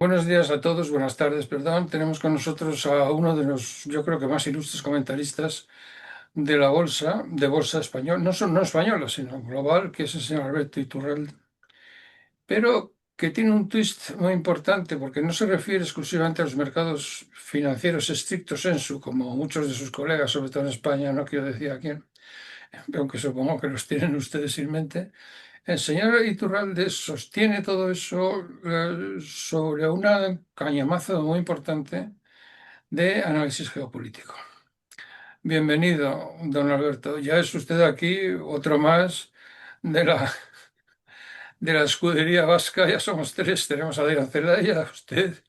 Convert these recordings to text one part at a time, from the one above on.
Buenos días a todos, buenas tardes, perdón. Tenemos con nosotros a uno de los, yo creo que más ilustres comentaristas de la bolsa, de bolsa español, no española, sino global, que es el señor Alberto Iturralde, pero que tiene un twist muy importante porque no se refiere exclusivamente a los mercados financieros estrictos sensu, como muchos de sus colegas, sobre todo en España, no quiero decir a quién, aunque supongo que los tienen ustedes en mente. El señor Iturralde sostiene todo eso sobre una cañamazo muy importante de análisis geopolítico. Bienvenido, don Alberto. Ya es usted aquí otro más de la escudería vasca. Ya somos tres. Tenemos a Adrián Celaya, a usted,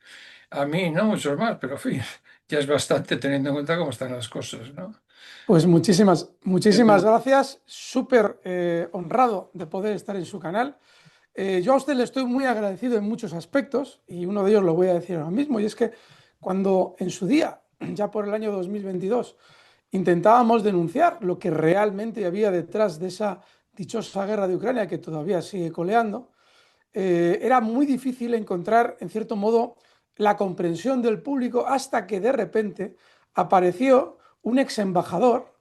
a mí, no muchos más, pero en fin, ya es bastante teniendo en cuenta cómo están las cosas, ¿no? Pues muchísimas Eh, gracias. Súper honrado de poder estar en su canal. Yo a usted le estoy muy agradecido en muchos aspectos y uno de ellos lo voy a decir ahora mismo y es que cuando en su día, ya por el año 2022, intentábamos denunciar lo que realmente había detrás de esa dichosa guerra de Ucrania que todavía sigue coleando, era muy difícil encontrar, en cierto modo, la comprensión del público hasta que de repente apareció un ex embajador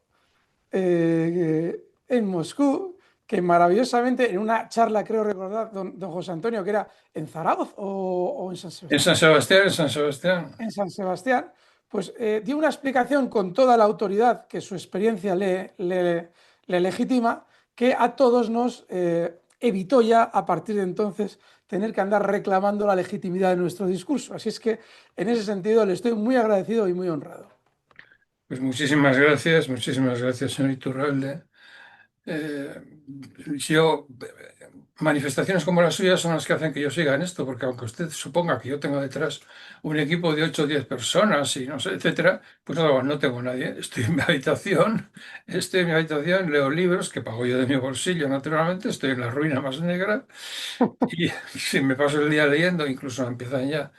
en Moscú que maravillosamente en una charla, creo recordar, don José Antonio, que era en Zaragoza o en San En Sebastián, San Sebastián, en San Sebastián. en San Sebastián, pues dio una explicación con toda la autoridad que su experiencia le legitima, que a todos nos evitó ya a partir de entonces tener que andar reclamando la legitimidad de nuestro discurso. Así es que en ese sentido le estoy muy agradecido y muy honrado. Pues muchísimas gracias, señor Iturralde. Eh, yo, manifestaciones como las suyas son las que hacen que yo siga en esto, porque aunque usted suponga que yo tengo detrás un equipo de 8 o 10 personas y no sé, etcétera, pues no tengo nadie. Estoy en mi habitación, leo libros que pago yo de mi bolsillo, naturalmente, estoy en la ruina más negra y si me paso el día leyendo, incluso me empiezan ya,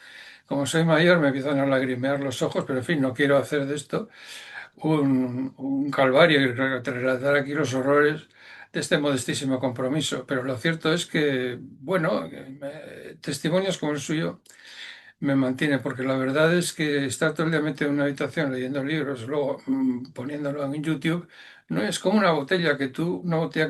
como soy mayor, me empiezan a lagrimear los ojos, pero en fin, no quiero hacer de esto un calvario y relatar aquí los horrores de este modestísimo compromiso. Pero lo cierto es que, bueno, testimonios como el suyo me mantiene, porque la verdad es que estar todo el día metido en una habitación leyendo libros, luego poniéndolo en YouTube, no es como una botella que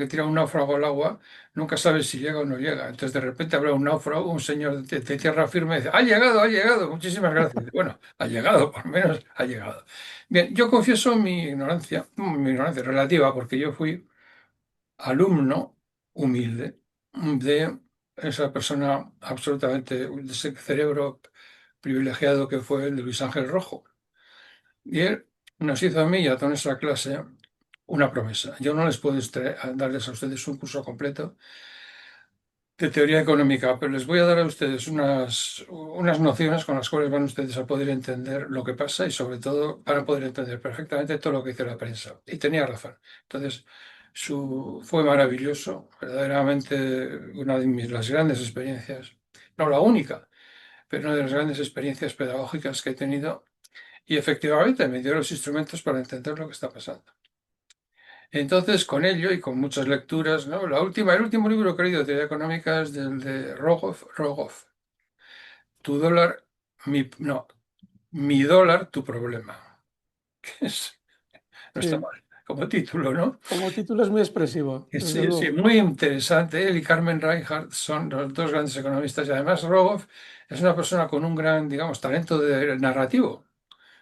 tira un náufrago al agua, nunca sabes si llega o no llega. Entonces de repente habrá un náufrago, un señor de tierra firme, y dice, ha llegado, muchísimas gracias. Bueno, ha llegado, por lo menos ha llegado. Bien, yo confieso mi ignorancia relativa, porque yo fui alumno humilde de esa persona absolutamente, de ese cerebro privilegiado que fue el de Luis Ángel Rojo. Y él nos hizo a mí y a toda nuestra clase una promesa. Yo no les puedo darles a ustedes un curso completo de teoría económica, pero les voy a dar a ustedes unas nociones con las cuales van ustedes a poder entender lo que pasa y sobre todo van a poder entender perfectamente todo lo que dice la prensa. Y tenía razón. Entonces, fue maravilloso, verdaderamente una de las grandes experiencias, no la única, pero una de las grandes experiencias pedagógicas que he tenido y efectivamente me dio los instrumentos para entender lo que está pasando. Entonces, con ello y con muchas lecturas, ¿no? El último libro que he leído de teoría económica es del de Rogoff, Tu dólar, no, mi dólar, tu problema. Que no está Sí, mal como título, ¿no? como título es muy expresivo, desde Sí, sí, luego. muy interesante. Él y Carmen Reinhardt son los dos grandes economistas y además Rogoff es una persona con un gran, digamos, talento narrativo.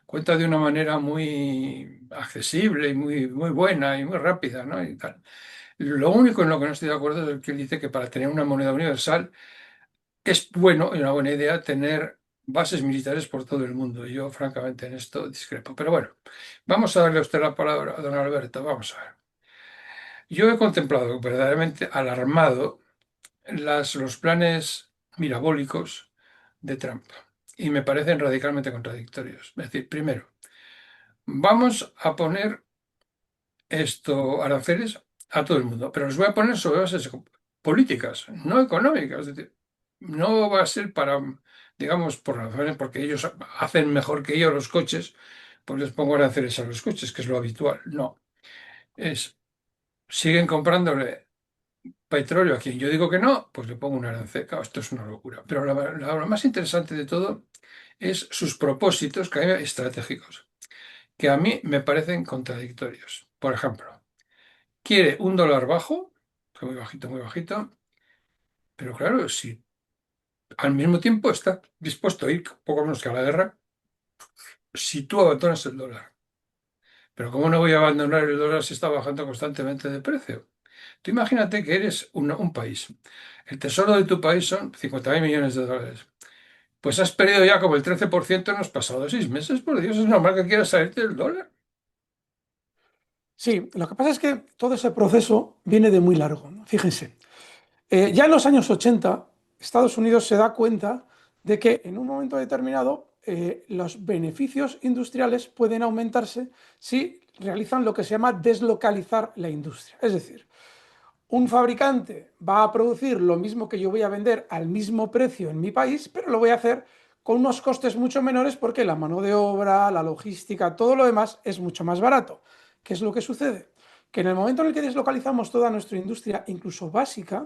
Cuenta de una manera muy accesible y muy buena y muy rápida, ¿no? Y tal. Lo único en lo que no estoy de acuerdo es el que él dice que para tener una moneda universal es bueno y una buena idea tener bases militares por todo el mundo. Yo, francamente, en esto discrepo. Pero bueno, vamos a darle a usted la palabra, don Alberto. Vamos a ver. Yo he contemplado verdaderamente alarmado los planes mirabólicos de Trump y me parecen radicalmente contradictorios. Es decir, primero, vamos a poner aranceles a todo el mundo, pero los voy a poner sobre bases políticas, no económicas. Es decir, no va a ser para, digamos, por razones, porque ellos hacen mejor que yo los coches, pues les pongo aranceles a los coches, que es lo habitual. No, es, siguen comprándole. petróleo a quien yo digo que no, pues le pongo un arancel. Claro, esto es una locura. Pero lo más interesante de todo es sus propósitos que hay estratégicos, que a mí me parecen contradictorios. Por ejemplo, quiere un dólar bajo, que muy bajito, pero claro, si al mismo tiempo está dispuesto a ir poco menos que a la guerra, si tú abandonas el dólar. Pero ¿cómo no voy a abandonar el dólar si está bajando constantemente de precio? Tú imagínate que eres un país. El tesoro de tu país son 50.000 millones de dólares. Pues has perdido ya como el 13% en los pasados 6 meses. Por Dios, es normal que quieras salirte del dólar. Sí, lo que pasa es que todo ese proceso viene de muy largo, ¿no? Fíjense, ya en los años 80, Estados Unidos se da cuenta de que en un momento determinado los beneficios industriales pueden aumentarse si realizan lo que se llama deslocalizar la industria. Es decir, un fabricante va a producir lo mismo que yo voy a vender al mismo precio en mi país, pero lo voy a hacer con unos costes mucho menores porque la mano de obra, la logística, todo lo demás es mucho más barato. ¿Qué es lo que sucede? Que en el momento en el que deslocalizamos toda nuestra industria, incluso básica,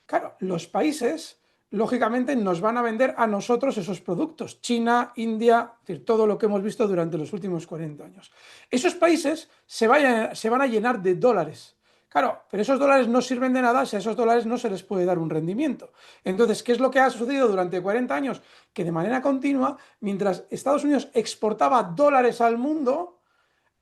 claro, los países lógicamente nos van a vender a nosotros esos productos. China, India, es decir, todo lo que hemos visto durante los últimos 40 años. Esos países se van a llenar de dólares. Claro, pero esos dólares no sirven de nada si a esos dólares no se les puede dar un rendimiento. Entonces, ¿qué es lo que ha sucedido durante 40 años? Que de manera continua, mientras Estados Unidos exportaba dólares al mundo,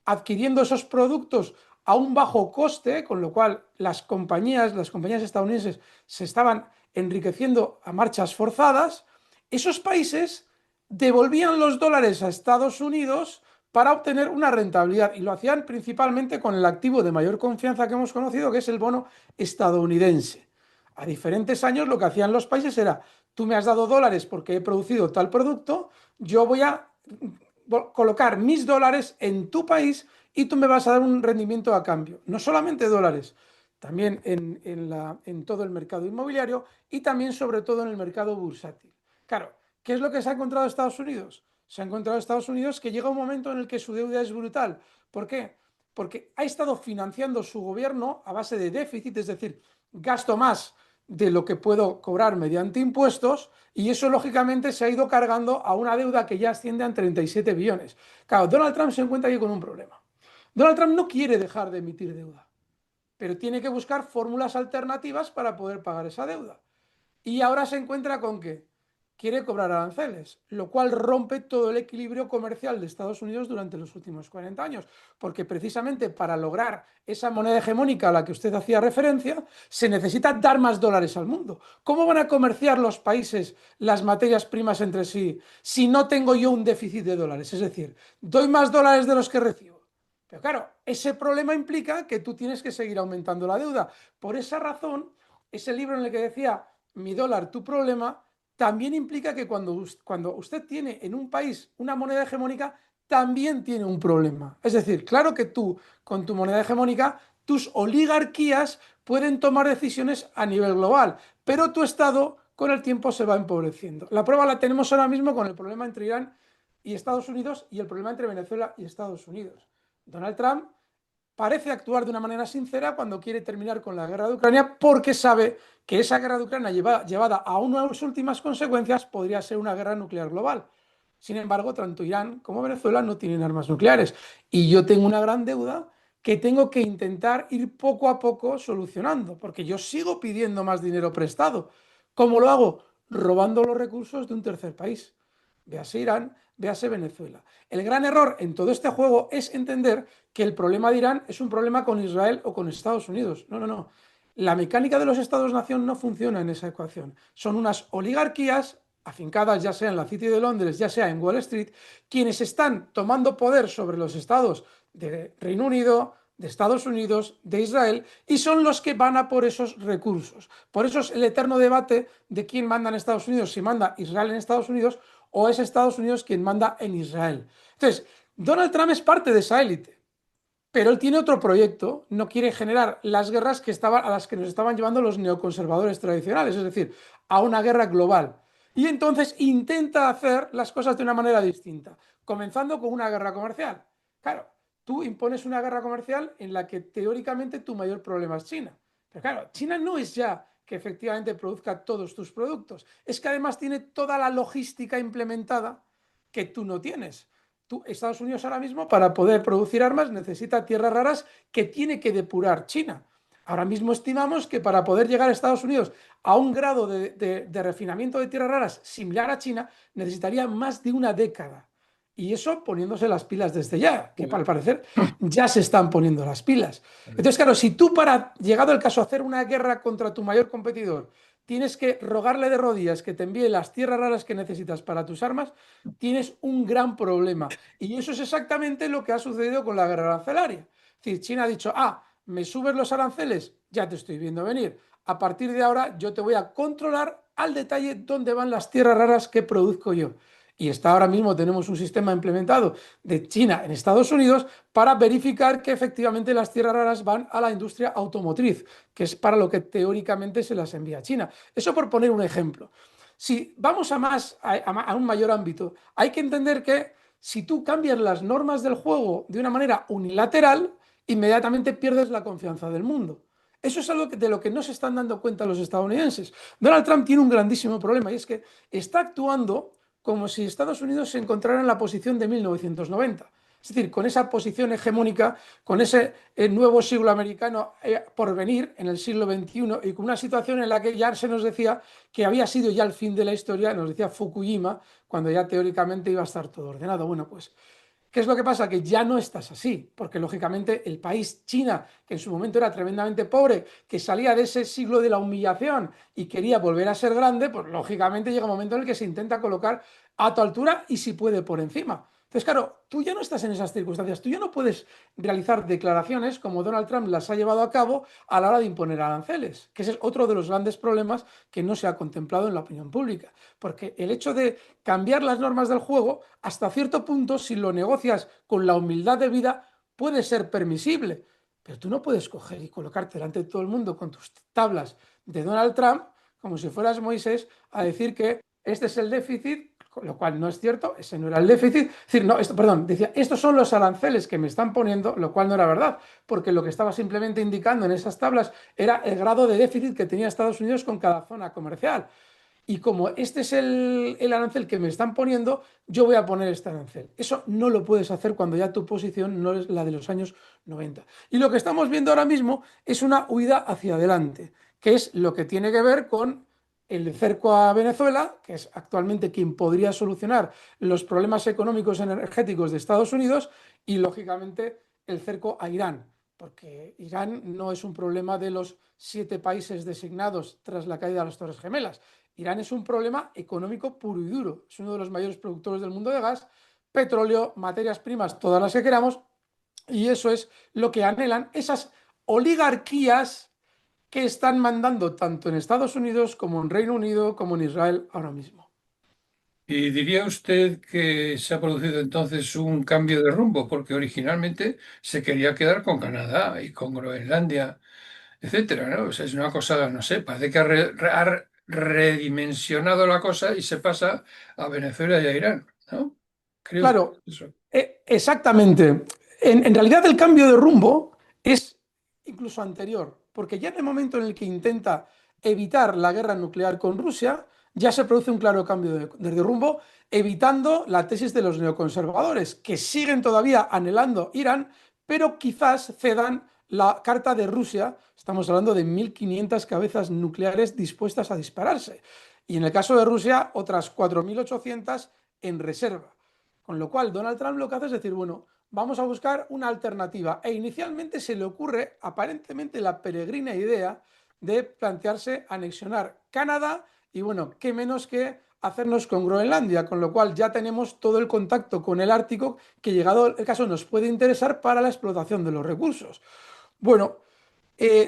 adquiriendo esos productos a un bajo coste, con lo cual las compañías estadounidenses se estaban enriqueciendo a marchas forzadas, esos países devolvían los dólares a Estados Unidos para obtener una rentabilidad y lo hacían principalmente con el activo de mayor confianza que hemos conocido, que es el bono estadounidense. A diferentes años lo que hacían los países era, tú me has dado dólares porque he producido tal producto, yo voy a colocar mis dólares en tu país y tú me vas a dar un rendimiento a cambio. No solamente dólares, también en todo el mercado inmobiliario y también sobre todo en el mercado bursátil. Claro, ¿qué es lo que se ha encontrado Estados Unidos? Se ha encontrado Estados Unidos que llega un momento en el que su deuda es brutal. ¿Por qué? Porque ha estado financiando su gobierno a base de déficit, es decir, gasto más de lo que puedo cobrar mediante impuestos y eso lógicamente se ha ido cargando a una deuda que ya asciende a 37 billones. Claro, Donald Trump se encuentra aquí con un problema. Donald Trump no quiere dejar de emitir deuda, pero tiene que buscar fórmulas alternativas para poder pagar esa deuda. Y ahora se encuentra con que quiere cobrar aranceles, lo cual rompe todo el equilibrio comercial de Estados Unidos durante los últimos 40 años, porque precisamente para lograr esa moneda hegemónica a la que usted hacía referencia, se necesita dar más dólares al mundo. ¿Cómo van a comerciar los países las materias primas entre sí si no tengo yo un déficit de dólares? Es decir, doy más dólares de los que recibo. Pero claro, ese problema implica que tú tienes que seguir aumentando la deuda. Por esa razón, ese libro en el que decía mi dólar, tu problema, también implica que cuando usted tiene en un país una moneda hegemónica, también tiene un problema. Es decir, claro que tú, con tu moneda hegemónica, tus oligarquías pueden tomar decisiones a nivel global, pero tu Estado con el tiempo se va empobreciendo. La prueba la tenemos ahora mismo con el problema entre Irán y Estados Unidos y el problema entre Venezuela y Estados Unidos. Donald Trump parece actuar de una manera sincera cuando quiere terminar con la guerra de Ucrania porque sabe que esa guerra de Ucrania llevada a unas últimas consecuencias podría ser una guerra nuclear global. Sin embargo, tanto Irán como Venezuela no tienen armas nucleares y yo tengo una gran deuda que tengo que intentar ir poco a poco solucionando, porque yo sigo pidiendo más dinero prestado. ¿Cómo lo hago? Robando los recursos de un tercer país. Véase Irán, véase Venezuela. El gran error en todo este juego es entender que el problema de Irán es un problema con Israel o con Estados Unidos. No, no, no. La mecánica de los estados-nación no funciona en esa ecuación. Son unas oligarquías afincadas ya sea en la City de Londres, ya sea en Wall Street, quienes están tomando poder sobre los estados de Reino Unido, de Estados Unidos, de Israel, y son los que van a por esos recursos. Por eso es el eterno debate de quién manda en Estados Unidos, si manda Israel en Estados Unidos o es Estados Unidos quien manda en Israel. Entonces, Donald Trump es parte de esa élite, pero él tiene otro proyecto, no quiere generar las guerras a las que nos estaban llevando los neoconservadores tradicionales, es decir, a una guerra global. Y entonces intenta hacer las cosas de una manera distinta, comenzando con una guerra comercial. Claro, tú impones una guerra comercial en la que teóricamente tu mayor problema es China. Pero claro, China no es ya que efectivamente produzca todos tus productos, es que además tiene toda la logística implementada que tú no tienes. Estados Unidos ahora mismo, para poder producir armas, necesita tierras raras que tiene que depurar China. Ahora mismo estimamos que para poder llegar a Estados Unidos a un grado de refinamiento de tierras raras similar a China, necesitaría más de una década. Y eso poniéndose las pilas desde ya, que al Joder. parecer ya se están poniendo las pilas. Entonces, claro, si tú para, llegado el caso, hacer una guerra contra tu mayor competidor, tienes que rogarle de rodillas que te envíe las tierras raras que necesitas para tus armas, tienes un gran problema. Y eso es exactamente lo que ha sucedido con la guerra arancelaria. Es decir, China ha dicho, me subes los aranceles, ya te estoy viendo venir. A partir de ahora yo te voy a controlar al detalle dónde van las tierras raras que produzco yo. Y está ahora mismo tenemos un sistema implementado de China en Estados Unidos para verificar que efectivamente las tierras raras van a la industria automotriz, que es para lo que teóricamente se las envía a China. Eso por poner un ejemplo. Si vamos a más, a un mayor ámbito, hay que entender que si tú cambias las normas del juego de una manera unilateral, inmediatamente pierdes la confianza del mundo. Eso es algo de lo que no se están dando cuenta los estadounidenses. Donald Trump tiene un grandísimo problema y es que está actuando como si Estados Unidos se encontrara en la posición de 1990. Es decir, con esa posición hegemónica, con ese nuevo siglo americano por venir en el siglo XXI y con una situación en la que ya se nos decía que había sido ya el fin de la historia, nos decía Fukuyama, cuando ya teóricamente iba a estar todo ordenado. Bueno, pues ¿qué es lo que pasa? Que ya no estás así, porque lógicamente el país China, que en su momento era tremendamente pobre, que salía de ese siglo de la humillación y quería volver a ser grande, pues lógicamente llega un momento en el que se intenta colocar a tu altura y si puede por encima. Entonces, claro, tú ya no estás en esas circunstancias, tú ya no puedes realizar declaraciones como Donald Trump las ha llevado a cabo a la hora de imponer aranceles, que ese es otro de los grandes problemas que no se ha contemplado en la opinión pública, porque el hecho de cambiar las normas del juego, hasta cierto punto, si lo negocias con la humildad de vida, puede ser permisible, pero tú no puedes coger y colocarte delante de todo el mundo con tus tablas de Donald Trump, como si fueras Moisés, a decir que este es el déficit, lo cual no es cierto, ese no era el déficit. Es decir, no, perdón, decía, estos son los aranceles que me están poniendo, lo cual no era verdad, porque lo que estaba simplemente indicando en esas tablas era el grado de déficit que tenía Estados Unidos con cada zona comercial. Y como este es el arancel que me están poniendo, yo voy a poner este arancel. Eso no lo puedes hacer cuando ya tu posición no es la de los años 90. Y lo que estamos viendo ahora mismo es una huida hacia adelante, que es lo que tiene que ver con el cerco a Venezuela, que es actualmente quien podría solucionar los problemas económicos energéticos de Estados Unidos, y lógicamente el cerco a Irán, porque Irán no es un problema de los 7 países designados tras la caída de las Torres Gemelas. Irán es un problema económico puro y duro. Es uno de los mayores productores del mundo de gas, petróleo, materias primas, todas las que queramos, y eso es lo que anhelan esas oligarquías que están mandando tanto en Estados Unidos como en Reino Unido como en Israel ahora mismo. ¿Y diría usted que se ha producido entonces un cambio de rumbo? Porque originalmente se quería quedar con Canadá y con Groenlandia, etcétera, ¿no? O sea, es una cosa, no sé, parece que ha redimensionado la cosa y se pasa a Venezuela y a Irán, ¿no? Creo que Claro, eso. exactamente. En realidad el cambio de rumbo es incluso anterior, porque ya en el momento en el que intenta evitar la guerra nuclear con Rusia, ya se produce un claro cambio de rumbo, evitando la tesis de los neoconservadores, que siguen todavía anhelando Irán, pero quizás cedan la carta de Rusia. Estamos hablando de 1.500 cabezas nucleares dispuestas a dispararse. Y en el caso de Rusia, otras 4.800 en reserva. Con lo cual, Donald Trump lo que hace es decir, bueno, vamos a buscar una alternativa. E inicialmente se le ocurre aparentemente la peregrina idea de plantearse anexionar Canadá y bueno, qué menos que hacernos con Groenlandia, con lo cual ya tenemos todo el contacto con el Ártico que llegado el caso nos puede interesar para la explotación de los recursos. Bueno,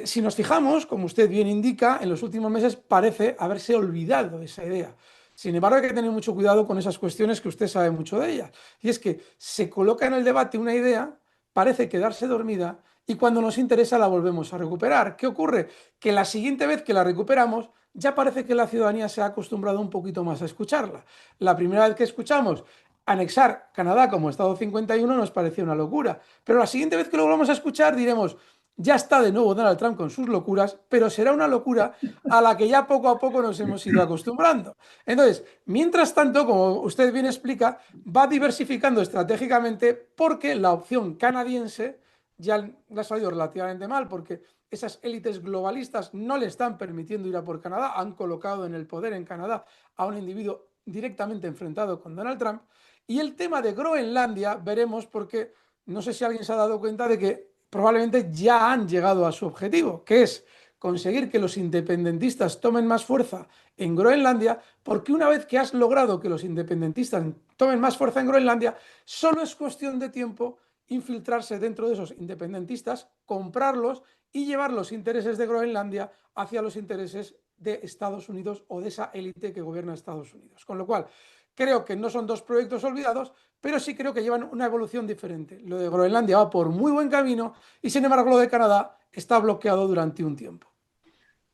si nos fijamos, como usted bien indica, en los últimos meses parece haberse olvidado de esa idea. Sin embargo, hay que tener mucho cuidado con esas cuestiones que usted sabe mucho de ellas. Y es que se coloca en el debate una idea, parece quedarse dormida y cuando nos interesa la volvemos a recuperar. ¿Qué ocurre? Que la siguiente vez que la recuperamos, ya parece que la ciudadanía se ha acostumbrado un poquito más a escucharla. La primera vez que escuchamos anexar Canadá como Estado 51 nos pareció una locura, pero la siguiente vez que lo volvamos a escuchar diremos, Ya está de nuevo Donald Trump con sus locuras, pero será una locura a la que ya poco a poco nos hemos ido acostumbrando. Entonces, mientras tanto, como usted bien explica, va diversificando estratégicamente porque la opción canadiense ya le ha salido relativamente mal, porque esas élites globalistas no le están permitiendo ir a por Canadá, han colocado en el poder en Canadá a un individuo directamente enfrentado con Donald Trump. Y el tema de Groenlandia, veremos porque no sé si alguien se ha dado cuenta de que probablemente ya han llegado a su objetivo, que es conseguir que los independentistas tomen más fuerza en Groenlandia, porque una vez que has logrado que los independentistas tomen más fuerza en Groenlandia, solo es cuestión de tiempo infiltrarse dentro de esos independentistas, comprarlos y llevar los intereses de Groenlandia hacia los intereses de Estados Unidos o de esa élite que gobierna Estados Unidos. Con lo cual, creo que no son dos proyectos olvidados, pero sí creo que llevan una evolución diferente. Lo de Groenlandia va por muy buen camino y sin embargo lo de Canadá está bloqueado durante un tiempo.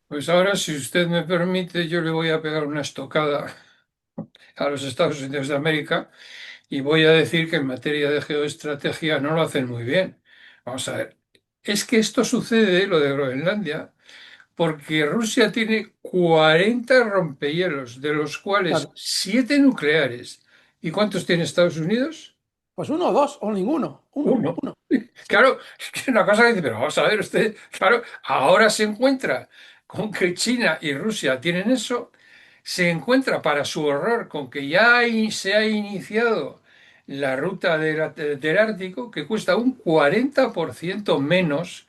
Pues ahora, si usted me permite, yo le voy a pegar una estocada a los Estados Unidos de América y voy a decir que en materia de geoestrategia no lo hacen muy bien. Vamos a ver, es que esto sucede, lo de Groenlandia, porque Rusia tiene 40 rompehielos, de los cuales Claro, 7 nucleares. ¿Y cuántos tiene Estados Unidos? pues uno o dos o ninguno, uno, Uno. uno. Sí, Claro, es que una cosa que dice, pero vamos a ver usted, claro, ahora se encuentra con que China y Rusia tienen eso, se encuentra para su horror con que se ha iniciado la ruta del Ártico, que cuesta un 40% menos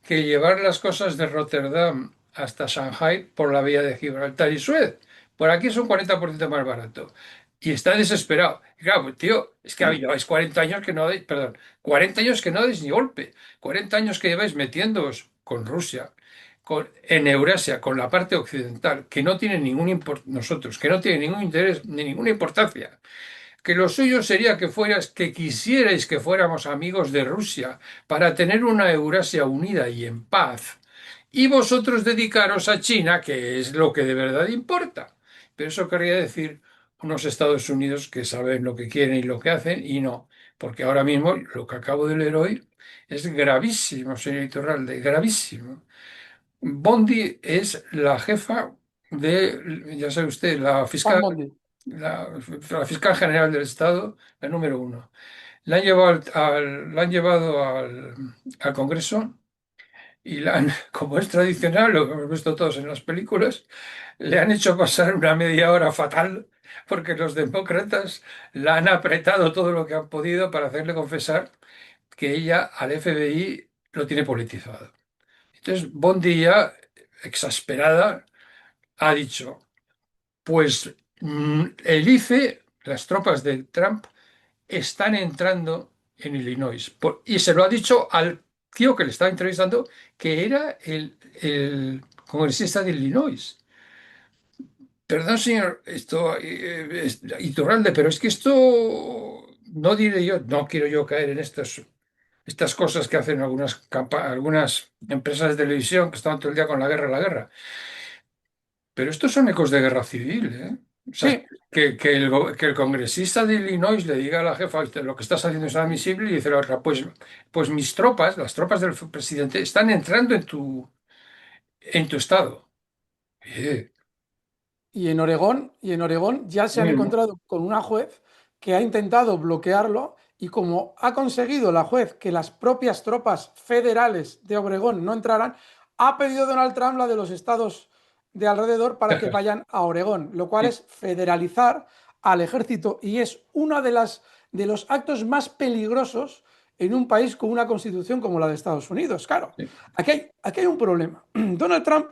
que llevar las cosas de Rotterdam hasta Shanghái por la vía de Gibraltar y Suez. Por aquí es un 40% más barato. Y está desesperado. Y claro, pues, tío, es que lleváis 40 años que no dais, perdón, 40 años que no dais ni golpe. 40 años que lleváis metiéndoos con Rusia, en Eurasia, con la parte occidental, que no tiene nosotros, que no tiene ningún interés ni ninguna importancia. Que lo suyo sería que quisierais que fuéramos amigos de Rusia para tener una Eurasia unida y en paz, y vosotros dedicaros a China, que es lo que de verdad importa. Pero eso querría decir unos Estados Unidos que saben lo que quieren y lo que hacen, y no, porque ahora mismo lo que acabo de leer hoy es gravísimo, señor Iturralde, gravísimo. Bondi es la jefa de, ya sabe usted, Juan Bondi. la fiscal general del Estado, la número uno. La han llevado la han llevado al Congreso y como es tradicional, lo que hemos visto todos en las películas, le han hecho pasar una media hora fatal porque los demócratas la han apretado todo lo que han podido para hacerle confesar que ella al FBI lo tiene politizado. Entonces, Bondi ya, exasperada, ha dicho, pues el ICE, las tropas de Trump, están entrando en Illinois. Y se lo ha dicho al tío que le estaba entrevistando, que era el congresista de Illinois. Perdón, señor, Iturralde, pero es que esto no diré yo, no quiero yo caer en estas cosas que hacen algunas empresas de televisión que están todo el día con la guerra. Pero estos son ecos de guerra civil, ¿eh? O sea, Sí, que el congresista de Illinois le diga a la jefa: "Usted, lo que estás haciendo es admisible", y dice la otra, pues mis tropas, las tropas del presidente, están entrando en tu estado. Eh, y en Oregón ya se lo han mismo. encontrado con una juez que ha intentado bloquearlo y como ha conseguido la juez que las propias tropas federales de Oregón no entraran, ha pedido Donald Trump la de los estados de alrededor para que vayan a Oregón, lo cual Sí, es federalizar al ejército y es una de los actos más peligrosos en un país con una constitución como la de Estados Unidos. Claro, sí. aquí hay un problema. Donald Trump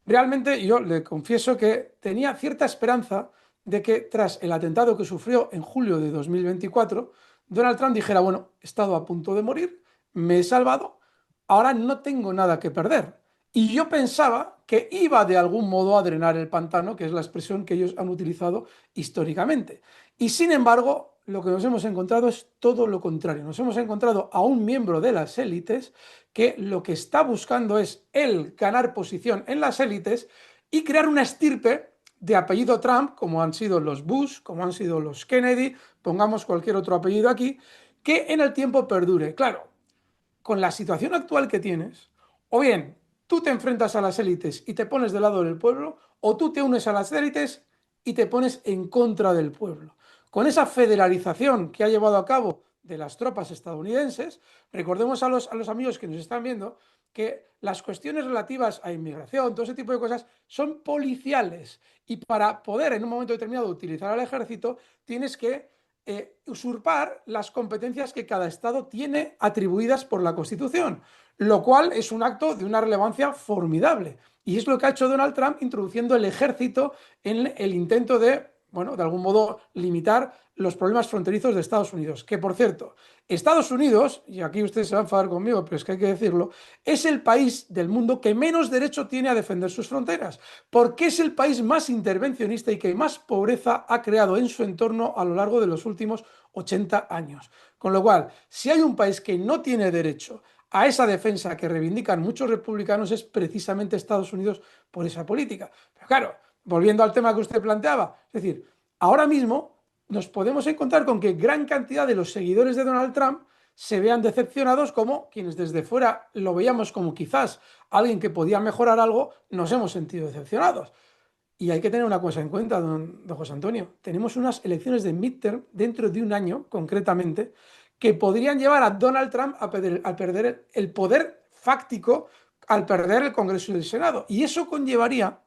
realmente yo le confieso que tenía cierta esperanza de que tras el atentado que sufrió en julio de 2024, Donald Trump dijera, bueno, he estado a punto de morir, me he salvado, ahora no tengo nada que perder. Y yo pensaba que iba de algún modo a drenar el pantano, que es la expresión que ellos han utilizado históricamente. Y sin embargo, lo que nos hemos encontrado es todo lo contrario. Nos hemos encontrado a un miembro de las élites que lo que está buscando es él ganar posición en las élites y crear una estirpe de apellido Trump, como han sido los Bush, como han sido los Kennedy, pongamos cualquier otro apellido aquí, que en el tiempo perdure. Claro, con la situación actual que tienes, o bien tú te enfrentas a las élites y te pones del lado del pueblo, o tú te unes a las élites y te pones en contra del pueblo. Con esa federalización que ha llevado a cabo de las tropas estadounidenses, recordemos a los amigos que nos están viendo que las cuestiones relativas a inmigración, todo ese tipo de cosas, son policiales. Y para poder en un momento determinado utilizar al ejército, tienes que usurpar las competencias que cada Estado tiene atribuidas por la Constitución, lo cual es un acto de una relevancia formidable. Y es lo que ha hecho Donald Trump introduciendo el ejército en el intento de, bueno, de algún modo limitar los problemas fronterizos de Estados Unidos. Que por cierto, Estados Unidos, y aquí ustedes se van a enfadar conmigo, pero es que hay que decirlo, es el país del mundo que menos derecho tiene a defender sus fronteras, porque es el país más intervencionista y que más pobreza ha creado en su entorno a lo largo de los últimos 80 años. Con lo cual, si hay un país que no tiene derecho a esa defensa que reivindican muchos republicanos, es precisamente Estados Unidos por esa política. Pero claro, volviendo al tema que usted planteaba, es decir, ahora mismo nos podemos encontrar con que gran cantidad de los seguidores de Donald Trump se vean decepcionados como quienes desde fuera lo veíamos como quizás alguien que podía mejorar algo, nos hemos sentido decepcionados. Y hay que tener una cosa en cuenta, don José Antonio. Tenemos unas elecciones de midterm dentro de un año, concretamente, que podrían llevar a Donald Trump a perder el poder fáctico al perder el Congreso y el Senado. Y eso conllevaría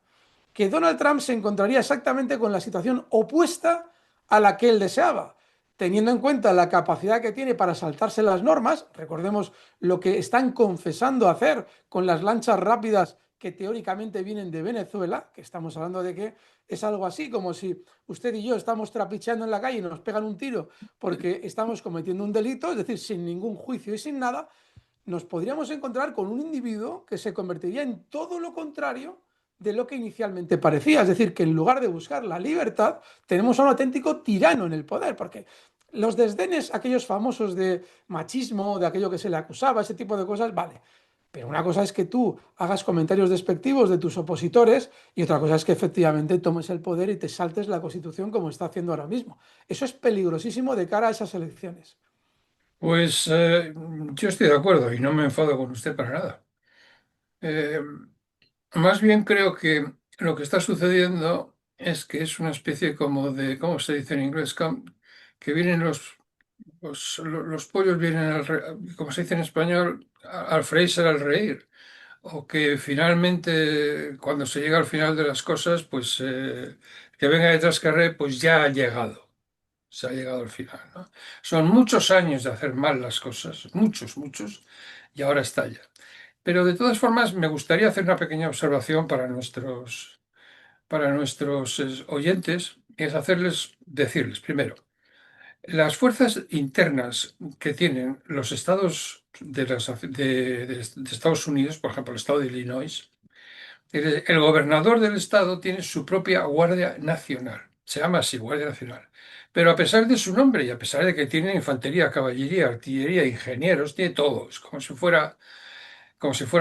que Donald Trump se encontraría exactamente con la situación opuesta a la que él deseaba, teniendo en cuenta la capacidad que tiene para saltarse las normas. Recordemos lo que están confesando hacer con las lanchas rápidas que teóricamente vienen de Venezuela, que estamos hablando de que es algo así como si usted y yo estamos trapicheando en la calle y nos pegan un tiro porque estamos cometiendo un delito, es decir, sin ningún juicio y sin nada, nos podríamos encontrar con un individuo que se convertiría en todo lo contrario de lo que inicialmente parecía. Es decir, que en lugar de buscar la libertad, tenemos a un auténtico tirano en el poder, porque los desdenes, aquellos famosos de machismo, de aquello que se le acusaba, ese tipo de cosas, vale. Pero una cosa es que tú hagas comentarios despectivos de tus opositores y otra cosa es que efectivamente tomes el poder y te saltes la Constitución como está haciendo ahora mismo. Eso es peligrosísimo de cara a esas elecciones. Pues yo estoy de acuerdo y no me enfado con usted para nada. Eh, Más bien creo que lo que está sucediendo es que es una especie como de, ¿cómo se dice en inglés? Que vienen los pollos vienen como se dice en español, al freírse al reír. O que finalmente, cuando se llega al final de las cosas, pues que venga detrás que pues ya ha llegado. Se ha llegado al final, ¿no? Son muchos años de hacer mal las cosas, muchos, muchos, y ahora está ya. Pero de todas formas, me gustaría hacer una pequeña observación para nuestros oyentes, es hacerles, decirles, primero, las fuerzas internas que tienen los estados de Estados Unidos, por ejemplo, el estado de Illinois, el gobernador del estado tiene su propia Guardia Nacional, se llama así, Guardia Nacional. Pero a pesar de su nombre y a pesar de que tiene infantería, caballería, artillería, ingenieros, tiene todo, es como si fuera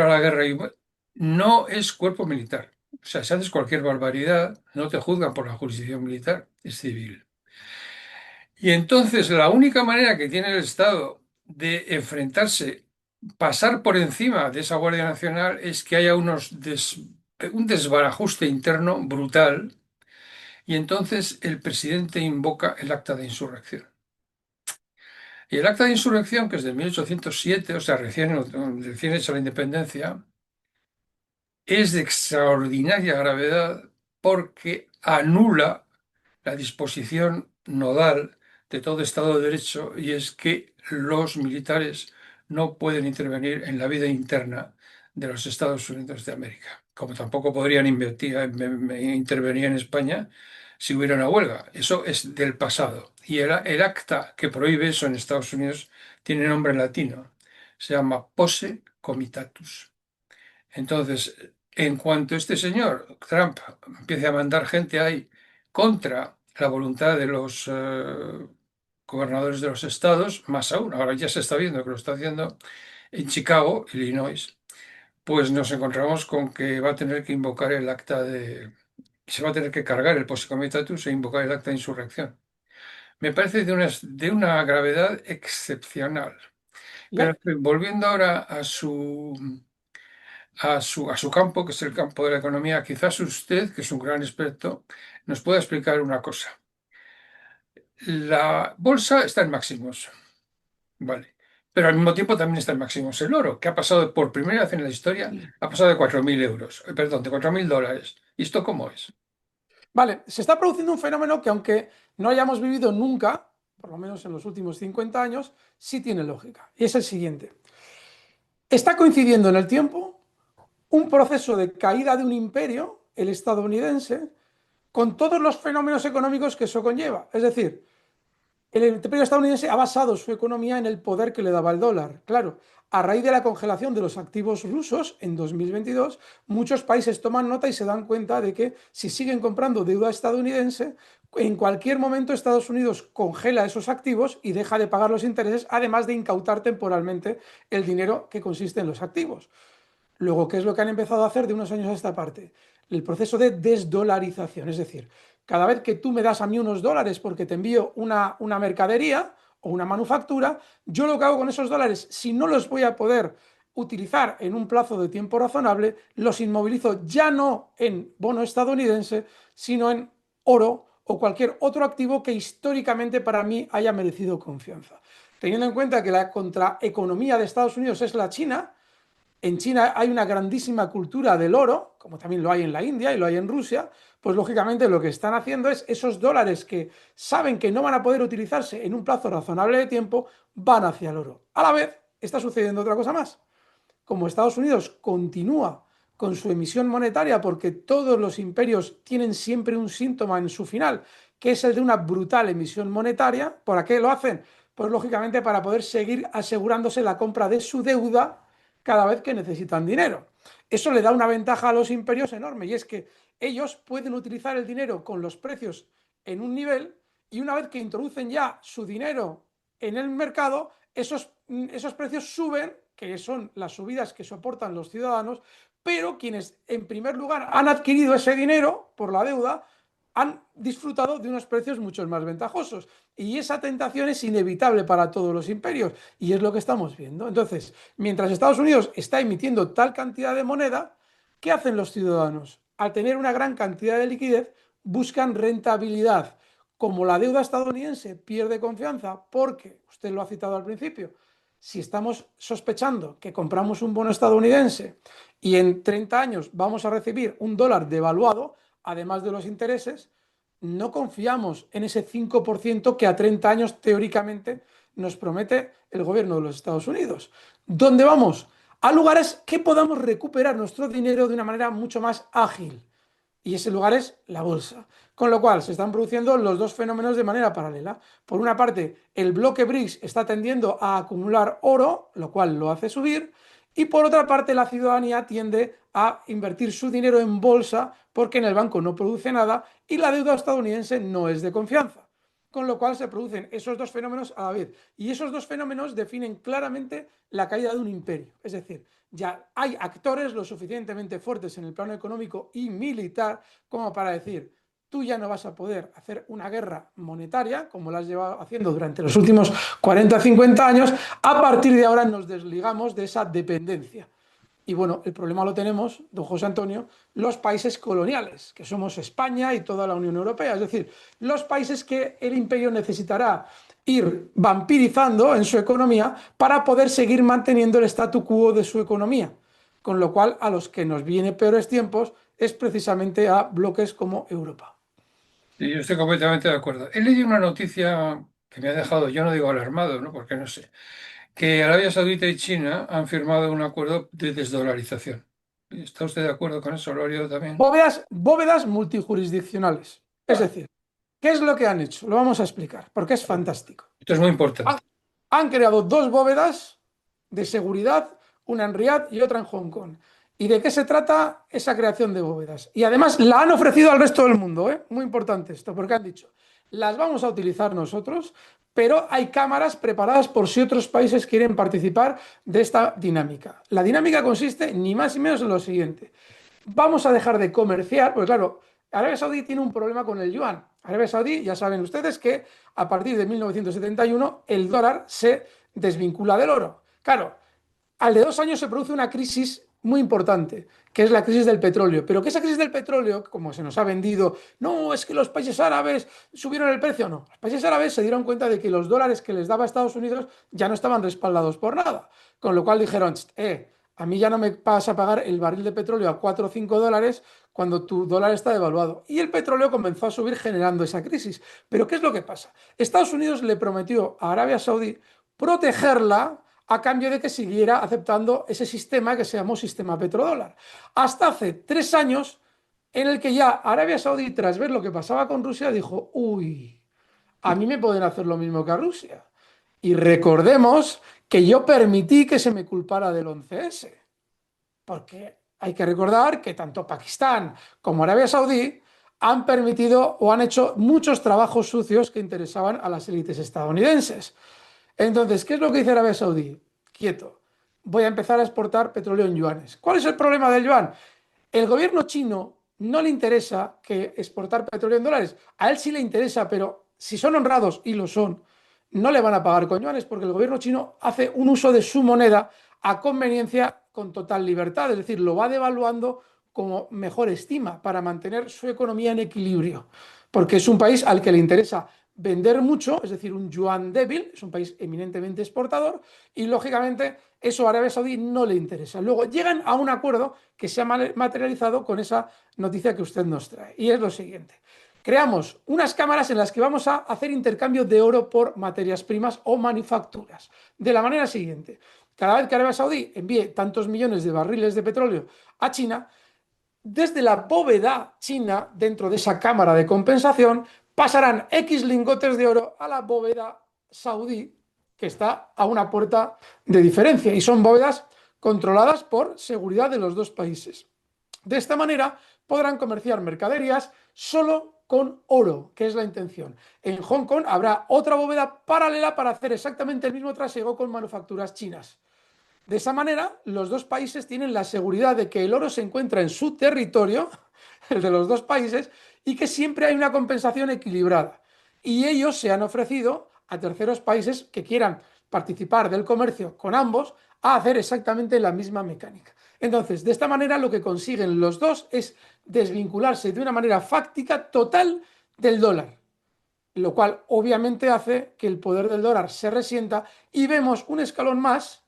la guerra. No es cuerpo militar. O sea, si haces cualquier barbaridad, no te juzgan por la jurisdicción militar, es civil. Y entonces la única manera que tiene el Estado de enfrentarse, pasar por encima de esa Guardia Nacional, es que haya un desbarajuste interno brutal y entonces el presidente invoca el acta de insurrección. Y el acta de insurrección, que es de 1807, o sea, recién hecha la independencia, es de extraordinaria gravedad porque anula la disposición nodal de todo Estado de Derecho y es que los militares no pueden intervenir en la vida interna de los Estados Unidos de América, como tampoco podrían intervenir en España si hubiera una huelga. Eso es del pasado. Y el acta que prohíbe eso en Estados Unidos tiene nombre en latino. Se llama Posse Comitatus. Entonces, en cuanto este señor Trump empiece a mandar gente ahí contra la voluntad de los gobernadores de los estados, más aún, ahora ya se está viendo que lo está haciendo en Chicago, Illinois, pues nos encontramos con que va a tener que invocar el acta se va a tener que cargar el posse comitatus e invocar el acta de insurrección. Me parece de una gravedad excepcional. Pero ¿Ya? volviendo ahora a su campo, que es el campo de la economía, quizás usted, que es un gran experto, nos pueda explicar una cosa. La bolsa está en máximos, vale, pero al mismo tiempo también está en máximos el oro, que ha pasado por primera vez en la historia, ha pasado de 4.000 euros, perdón, de 4.000 dólares. ¿Y esto cómo es? Vale, se está produciendo un fenómeno que aunque no hayamos vivido nunca, por lo menos en los últimos 50 años, sí tiene lógica. Y es el siguiente. Está coincidiendo en el tiempo un proceso de caída de un imperio, el estadounidense, con todos los fenómenos económicos que eso conlleva. Es decir, el imperio estadounidense ha basado su economía en el poder que le daba el dólar. Claro, a raíz de la congelación de los activos rusos en 2022, muchos países toman nota y se dan cuenta de que si siguen comprando deuda estadounidense, en cualquier momento Estados Unidos congela esos activos y deja de pagar los intereses, además de incautar temporalmente el dinero que consiste en los activos. Luego, ¿qué es lo que han empezado a hacer de unos años a esta parte? El proceso de desdolarización, es decir, cada vez que tú me das a mí unos dólares porque te envío una mercadería o una manufactura, yo lo que hago con esos dólares, si no los voy a poder utilizar en un plazo de tiempo razonable, los inmovilizo ya no en bono estadounidense, sino en oro o cualquier otro activo que históricamente para mí haya merecido confianza. Teniendo en cuenta que la contraeconomía de Estados Unidos es la China, en China hay una grandísima cultura del oro, como también lo hay en la India y lo hay en Rusia, pues lógicamente lo que están haciendo es esos dólares que saben que no van a poder utilizarse en un plazo razonable de tiempo, van hacia el oro. A la vez, está sucediendo otra cosa más. Como Estados Unidos continúa con su emisión monetaria, porque todos los imperios tienen siempre un síntoma en su final, que es el de una brutal emisión monetaria, ¿por qué lo hacen? Pues lógicamente para poder seguir asegurándose la compra de su deuda cada vez que necesitan dinero. Eso le da una ventaja a los imperios enorme y es que ellos pueden utilizar el dinero con los precios en un nivel y una vez que introducen ya su dinero en el mercado, esos precios suben, que son las subidas que soportan los ciudadanos, pero quienes en primer lugar han adquirido ese dinero por la deuda han disfrutado de unos precios mucho más ventajosos. Y esa tentación es inevitable para todos los imperios y es lo que estamos viendo. Entonces, mientras Estados Unidos está emitiendo tal cantidad de moneda, ¿qué hacen los ciudadanos? Al tener una gran cantidad de liquidez, buscan rentabilidad. Como la deuda estadounidense pierde confianza, porque usted lo ha citado al principio, si estamos sospechando que compramos un bono estadounidense y en 30 años vamos a recibir un dólar devaluado, además de los intereses, no confiamos en ese 5% que a 30 años teóricamente nos promete el gobierno de los Estados Unidos. ¿Dónde vamos? A lugares que podamos recuperar nuestro dinero de una manera mucho más ágil. Y ese lugar es la bolsa. Con lo cual se están produciendo los dos fenómenos de manera paralela. Por una parte, el bloque BRICS está tendiendo a acumular oro, lo cual lo hace subir, y por otra parte, la ciudadanía tiende a invertir su dinero en bolsa porque en el banco no produce nada y la deuda estadounidense no es de confianza. Con lo cual se producen esos dos fenómenos a la vez. Y esos dos fenómenos definen claramente la caída de un imperio. Es decir, ya hay actores lo suficientemente fuertes en el plano económico y militar como para decir, tú ya no vas a poder hacer una guerra monetaria como la has llevado haciendo durante los últimos 40 50 años, a partir de ahora nos desligamos de esa dependencia. Y bueno, el problema lo tenemos, don José Antonio, los países coloniales, que somos España y toda la Unión Europea, es decir, los países que el imperio necesitará ir vampirizando en su economía para poder seguir manteniendo el statu quo de su economía. Con lo cual, a los que nos viene peores tiempos es precisamente a bloques como Europa. Y yo estoy completamente de acuerdo. He leído una noticia que me ha dejado, yo no digo alarmado, ¿no? Porque no sé, que Arabia Saudita y China han firmado un acuerdo de desdolarización. ¿Está usted de acuerdo con eso? ¿Lo ha leído también? Bóvedas multijurisdiccionales. Es Ah, decir, ¿qué es lo que han hecho? Lo vamos a explicar, porque es fantástico. esto es muy Han, importante. han creado dos bóvedas de seguridad, una en Riad y otra en Hong Kong. ¿Y de qué se trata esa creación de bóvedas? Y además la han ofrecido al resto del mundo, ¿eh? Muy importante esto, porque han dicho, las vamos a utilizar nosotros, pero hay cámaras preparadas por si otros países quieren participar de esta dinámica. La dinámica consiste ni más ni menos en lo siguiente. Vamos a dejar de comerciar, porque claro, Arabia Saudí tiene un problema con el yuan. Arabia Saudí, ya saben ustedes que a partir de 1971 el dólar se desvincula del oro. Claro, al de 2 años se produce una crisis muy importante, que es la crisis del petróleo. Pero que esa crisis del petróleo, como se nos ha vendido, no, es que los países árabes subieron el precio, no. Los países árabes se dieron cuenta de que los dólares que les daba Estados Unidos ya no estaban respaldados por nada. Con lo cual dijeron, a mí ya no me vas a pagar el barril de petróleo a 4 o 5 dólares cuando tu dólar está devaluado. Y el petróleo comenzó a subir generando esa crisis. Pero ¿qué es lo que pasa? Estados Unidos le prometió a Arabia Saudí protegerla a cambio de que siguiera aceptando ese sistema que se llamó sistema petrodólar. Hasta hace 3 años en el que ya Arabia Saudí, tras ver lo que pasaba con Rusia, dijo, uy, a mí me pueden hacer lo mismo que a Rusia. Y recordemos que yo permití que se me culpara del 11S, porque hay que recordar que tanto Pakistán como Arabia Saudí han permitido o han hecho muchos trabajos sucios que interesaban a las élites estadounidenses. Entonces, ¿qué es lo que dice Arabia Saudí? Quieto. Voy a empezar a exportar petróleo en yuanes. ¿Cuál es el problema del yuan? El gobierno chino no le interesa que exportar petróleo en dólares. A él sí le interesa, pero si son honrados, y lo son, no le van a pagar con yuanes porque el gobierno chino hace un uso de su moneda a conveniencia con total libertad. Es decir, lo va devaluando como mejor estima para mantener su economía en equilibrio. Porque es un país al que le interesa vender mucho, es decir, un yuan débil, es un país eminentemente exportador, y lógicamente eso a Arabia Saudí no le interesa. Luego llegan a un acuerdo que se ha materializado con esa noticia que usted nos trae, y es lo siguiente. Creamos unas cámaras en las que vamos a hacer intercambio de oro por materias primas o manufacturas. De la manera siguiente, cada vez que Arabia Saudí envíe tantos millones de barriles de petróleo a China, desde la bóveda china, dentro de esa cámara de compensación, pasarán X lingotes de oro a la bóveda saudí, que está a una puerta de diferencia, y son bóvedas controladas por seguridad de los dos países. De esta manera podrán comerciar mercaderías solo con oro, que es la intención. En Hong Kong habrá otra bóveda paralela para hacer exactamente el mismo trasiego con manufacturas chinas. De esa manera, los dos países tienen la seguridad de que el oro se encuentra en su territorio, el de los dos países, y que siempre hay una compensación equilibrada. Y ellos se han ofrecido a terceros países que quieran participar del comercio con ambos a hacer exactamente la misma mecánica. Entonces, de esta manera lo que consiguen los dos es desvincularse de una manera fáctica total del dólar, lo cual obviamente hace que el poder del dólar se resienta y vemos un escalón más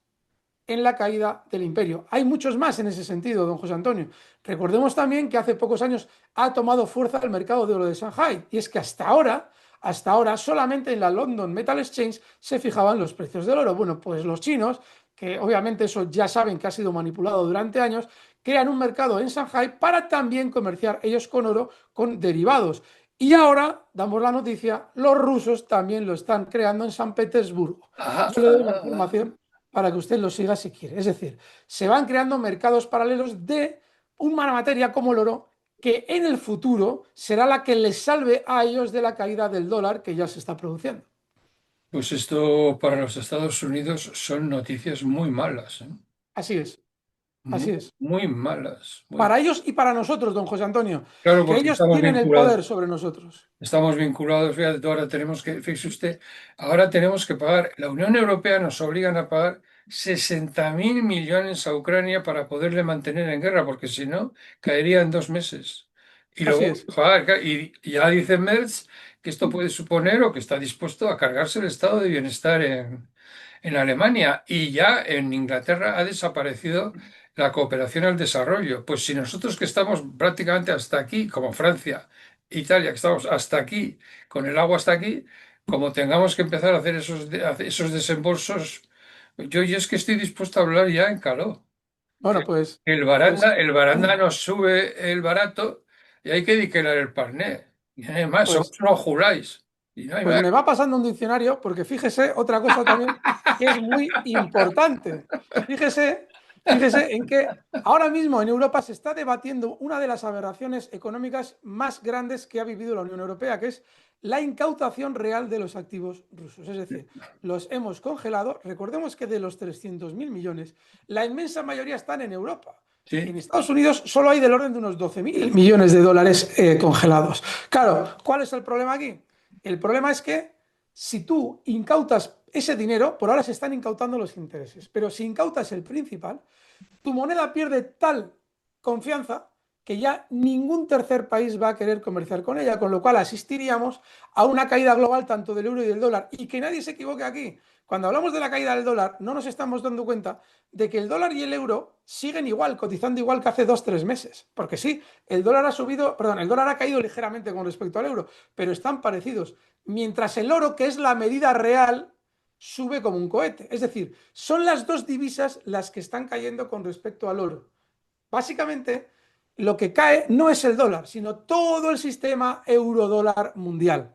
en la caída del imperio. Hay muchos más en ese sentido, don José Antonio. Recordemos también que hace pocos años ha tomado fuerza el mercado de oro de Shanghai, y es que hasta ahora solamente en la London Metal Exchange se fijaban los precios del oro. Bueno, pues los chinos, que obviamente eso ya saben que ha sido manipulado durante años, crean un mercado en Shanghai para también comerciar ellos con oro, con derivados. Y ahora, damos la noticia, los rusos también lo están creando en San Petersburgo. Ah, Yo le doy la información para que usted lo siga si quiere. Es decir, se van creando mercados paralelos de una materia como el oro que en el futuro será la que les salve a ellos de la caída del dólar que ya se está produciendo. pues esto para los Estados Unidos son noticias muy malas, ¿eh? Así es, Muy, así es. muy malas. Para ellos y para nosotros, don José Antonio, Claro, que porque ellos tienen el poder sobre nosotros. estamos vinculados, fíjate, ahora tenemos que, fíjese usted, ahora tenemos que pagar, la Unión Europea nos obligan a pagar 60.000 millones a Ucrania para poderle mantener en guerra, porque si no, caería en 2 meses. Y Así luego, es. joder, y ya dice Merz que esto puede suponer o que está dispuesto a cargarse el estado de bienestar en Alemania, y ya en Inglaterra ha desaparecido la cooperación al desarrollo. Pues si nosotros que estamos prácticamente hasta aquí, como Francia, Italia, que estamos hasta aquí, con el agua hasta aquí, como tengamos que empezar a hacer esos desembolsos, yo es que estoy dispuesto a hablar ya en caló. Bueno, pues, pues, El baranda nos sube el barato y hay que diquerar el parné. Y además, somos pues unos juráis. Y no hay Pues más. me va pasando un diccionario, porque fíjese otra cosa también que es muy importante. Fíjese en que ahora mismo en Europa se está debatiendo una de las aberraciones económicas más grandes que ha vivido la Unión Europea, que es la incautación real de los activos rusos. Es decir, los hemos congelado. Recordemos que de los 300.000 millones, la inmensa mayoría están en Europa. Sí. En Estados Unidos solo hay del orden de unos 12.000 millones de dólares congelados. Claro, ¿cuál es el problema aquí? El problema es que si tú incautas ese dinero, por ahora se están incautando los intereses, pero si incautas el principal, tu moneda pierde tal confianza que ya ningún tercer país va a querer comerciar con ella, con lo cual asistiríamos a una caída global tanto del euro y del dólar. Y que nadie se equivoque aquí. Cuando hablamos de la caída del dólar, no nos estamos dando cuenta de que el dólar y el euro siguen igual, cotizando igual que hace 2, 3 meses. Porque sí, el dólar ha subido, perdón, el dólar ha caído ligeramente con respecto al euro, pero están parecidos. Mientras el oro, que es la medida real, sube como un cohete. Es decir, son las dos divisas las que están cayendo con respecto al oro. Básicamente, lo que cae no es el dólar, sino todo el sistema euro-dólar mundial.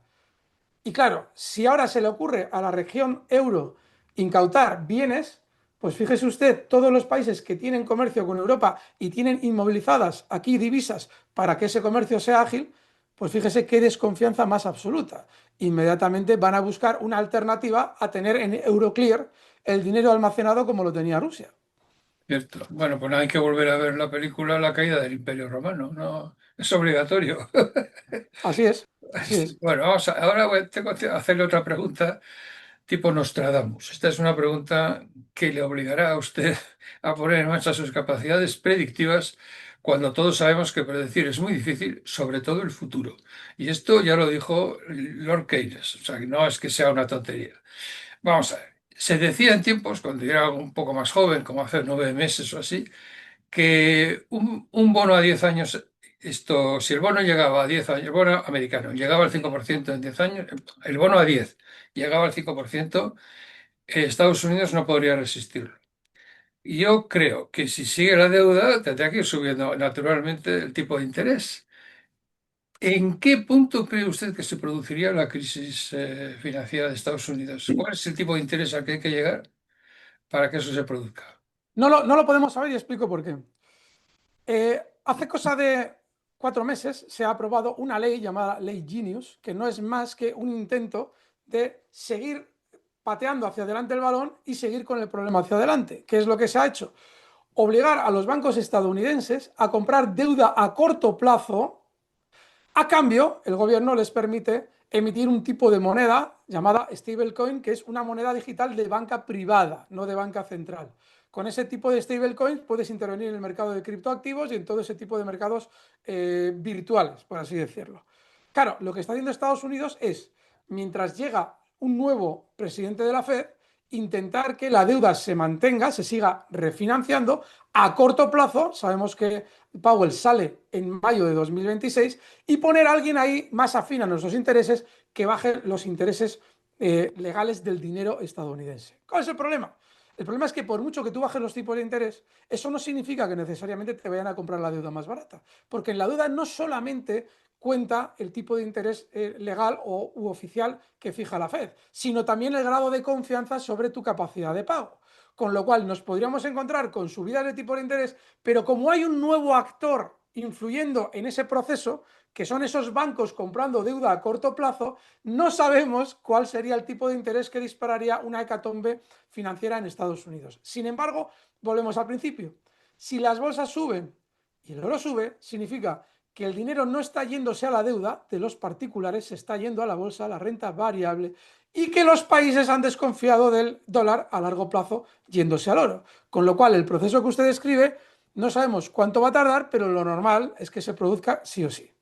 Y claro, si ahora se le ocurre a la región euro incautar bienes, pues fíjese usted, todos los países que tienen comercio con Europa y tienen inmovilizadas aquí divisas para que ese comercio sea ágil, pues fíjese qué desconfianza más absoluta. Inmediatamente van a buscar una alternativa a tener en Euroclear el dinero almacenado como lo tenía Rusia. Cierto. Bueno, pues hay que volver a ver la película La caída del Imperio Romano, ¿no? Es obligatorio. Así es, así es. Bueno, tengo que hacerle otra pregunta tipo Nostradamus. Esta es una pregunta que le obligará a usted a poner en marcha sus capacidades predictivas cuando todos sabemos que predecir es muy difícil, sobre todo el futuro. Y esto ya lo dijo Lord Keynes, o sea, que no es que sea una tontería. Vamos a ver. Se decía en tiempos, cuando yo era un poco más joven, como hace 9 meses o así, que un bono a 10 años, si el bono llegaba a 10 años, el bono americano llegaba al 5% en 10 años, el bono a 10 llegaba al 5%, Estados Unidos no podría resistirlo. Y yo creo que si sigue la deuda, tendrá que ir subiendo naturalmente el tipo de interés. ¿En qué punto cree usted que se produciría la crisis financiera de Estados Unidos? ¿Cuál es el tipo de interés al que hay que llegar para que eso se produzca? No lo podemos saber y explico por qué. Hace cosa de 4 meses se ha aprobado una ley llamada Ley Genius, que no es más que un intento de seguir pateando hacia adelante el balón y seguir con el problema hacia adelante. ¿Qué es lo que se ha hecho? Obligar a los bancos estadounidenses a comprar deuda a corto plazo. A cambio, el gobierno les permite emitir un tipo de moneda llamada stablecoin, que es una moneda digital de banca privada, no de banca central. Con ese tipo de stablecoins puedes intervenir en el mercado de criptoactivos y en todo ese tipo de mercados virtuales, por así decirlo. Claro, lo que está haciendo Estados Unidos es, mientras llega un nuevo presidente de la Fed, intentar que la deuda se mantenga, se siga refinanciando a corto plazo. Sabemos que Powell sale en mayo de 2026 y poner a alguien ahí más afín a nuestros intereses que baje los intereses legales del dinero estadounidense. ¿Cuál es el problema? El problema es que por mucho que tú bajes los tipos de interés, eso no significa que necesariamente te vayan a comprar la deuda más barata, porque en la deuda no solamente cuenta el tipo de interés legal u oficial que fija la Fed, sino también el grado de confianza sobre tu capacidad de pago. Con lo cual nos podríamos encontrar con subidas de tipo de interés, pero como hay un nuevo actor influyendo en ese proceso, que son esos bancos comprando deuda a corto plazo, no sabemos cuál sería el tipo de interés que dispararía una hecatombe financiera en Estados Unidos. Sin embargo, volvemos al principio. Si las bolsas suben y el oro sube, significa que el dinero no está yéndose a la deuda de los particulares, se está yendo a la bolsa, a la renta variable, y que los países han desconfiado del dólar a largo plazo yéndose al oro. Con lo cual, el proceso que usted describe, no sabemos cuánto va a tardar, pero lo normal es que se produzca sí o sí.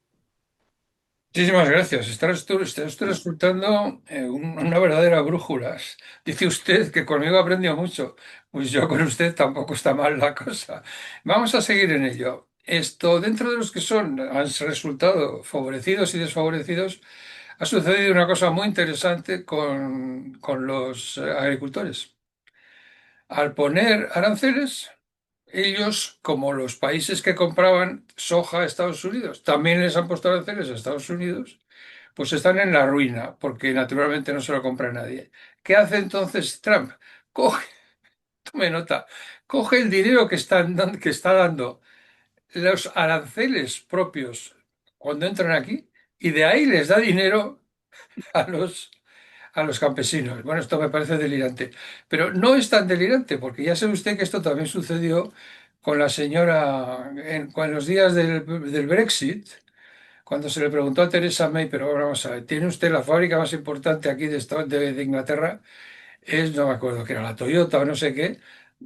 Muchísimas gracias. Está resultando una verdadera brújula. Dice usted que conmigo aprendió mucho. Pues yo con usted tampoco está mal la cosa. Vamos a seguir en ello. Esto, dentro de los que han resultado favorecidos y desfavorecidos, ha sucedido una cosa muy interesante con los agricultores. Al poner aranceles, ellos, como los países que compraban soja a Estados Unidos, también les han puesto aranceles a Estados Unidos, pues están en la ruina, porque naturalmente no se lo compra nadie. ¿Qué hace entonces Trump? Coge, tome nota, coge el dinero que está dando los aranceles propios cuando entran aquí y de ahí les da dinero a los campesinos. Bueno, esto me parece delirante, pero no es tan delirante, porque ya sabe usted que esto también sucedió con la señora con los días del Brexit, cuando se le preguntó a Theresa May, pero ahora vamos a ver, ¿tiene usted la fábrica más importante aquí de Inglaterra? no me acuerdo que era la Toyota o no sé qué,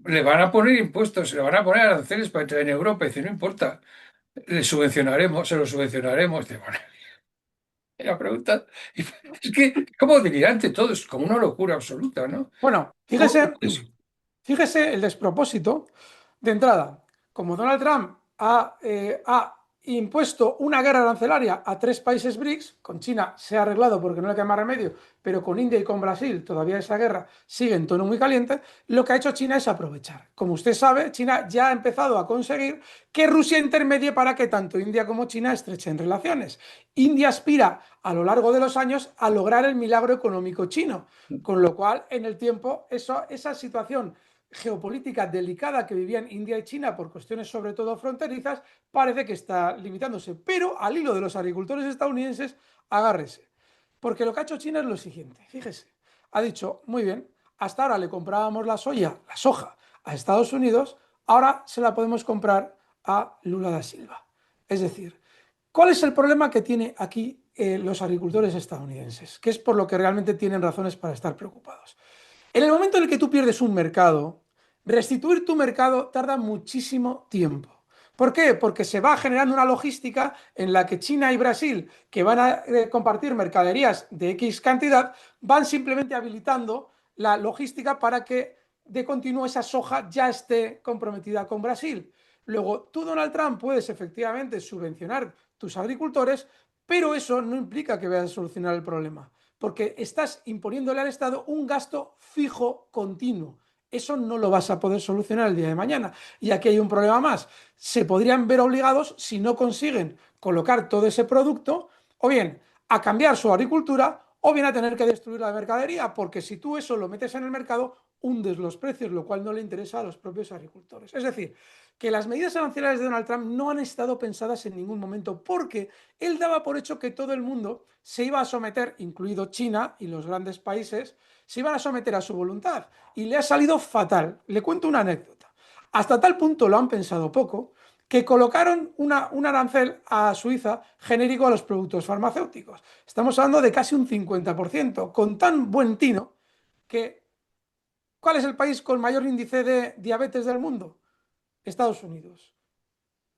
le van a poner impuestos, le van a poner aranceles para entrar en Europa. Y dice, no importa, le subvencionaremos, se lo subvencionaremos. Dice, bueno, y la pregunta, es que, ¿cómo delirante todo? Es como una locura absoluta, ¿no? Bueno, ¿Cómo fíjese. puedes? Fíjese el despropósito de entrada. Como Donald Trump ha impuesto una guerra arancelaria a tres países BRICS, con China se ha arreglado porque no le queda más remedio, pero con India y con Brasil todavía esa guerra sigue en tono muy caliente, lo que ha hecho China es aprovechar. Como usted sabe, China ya ha empezado a conseguir que Rusia intermedie para que tanto India como China estrechen relaciones. India aspira a lo largo de los años a lograr el milagro económico chino, con lo cual en el tiempo esa situación geopolítica delicada que vivían India y China por cuestiones sobre todo fronterizas, parece que está limitándose. Pero al hilo de los agricultores estadounidenses, agárrese. Porque lo que ha hecho China es lo siguiente, fíjese, ha dicho, muy bien, hasta ahora le comprábamos la soja a Estados Unidos, ahora se la podemos comprar a Lula da Silva. Es decir, ¿cuál es el problema que tiene aquí los agricultores estadounidenses? Que es por lo que realmente tienen razones para estar preocupados. En el momento en el que tú pierdes un mercado, restituir tu mercado tarda muchísimo tiempo. ¿Por qué? Porque se va generando una logística en la que China y Brasil, que van a compartir mercaderías de X cantidad, van simplemente habilitando la logística para que de continuo esa soja ya esté comprometida con Brasil. Luego, tú, Donald Trump, puedes efectivamente subvencionar tus agricultores, pero eso no implica que vayas a solucionar el problema porque estás imponiéndole al Estado un gasto fijo continuo. Eso no lo vas a poder solucionar el día de mañana. Y aquí hay un problema más. Se podrían ver obligados, si no consiguen colocar todo ese producto, o bien a cambiar su agricultura, o bien a tener que destruir la mercadería, porque si tú eso lo metes en el mercado, hundes los precios, lo cual no le interesa a los propios agricultores. Es decir, que las medidas arancelarias de Donald Trump no han estado pensadas en ningún momento, porque él daba por hecho que todo el mundo se iba a someter, incluido China y los grandes países, se iban a someter a su voluntad. Y le ha salido fatal. Le cuento una anécdota. Hasta tal punto lo han pensado poco que colocaron un arancel a Suiza genérico a los productos farmacéuticos. Estamos hablando de casi un 50%, con tan buen tino que ¿cuál es el país con mayor índice de diabetes del mundo? Estados Unidos.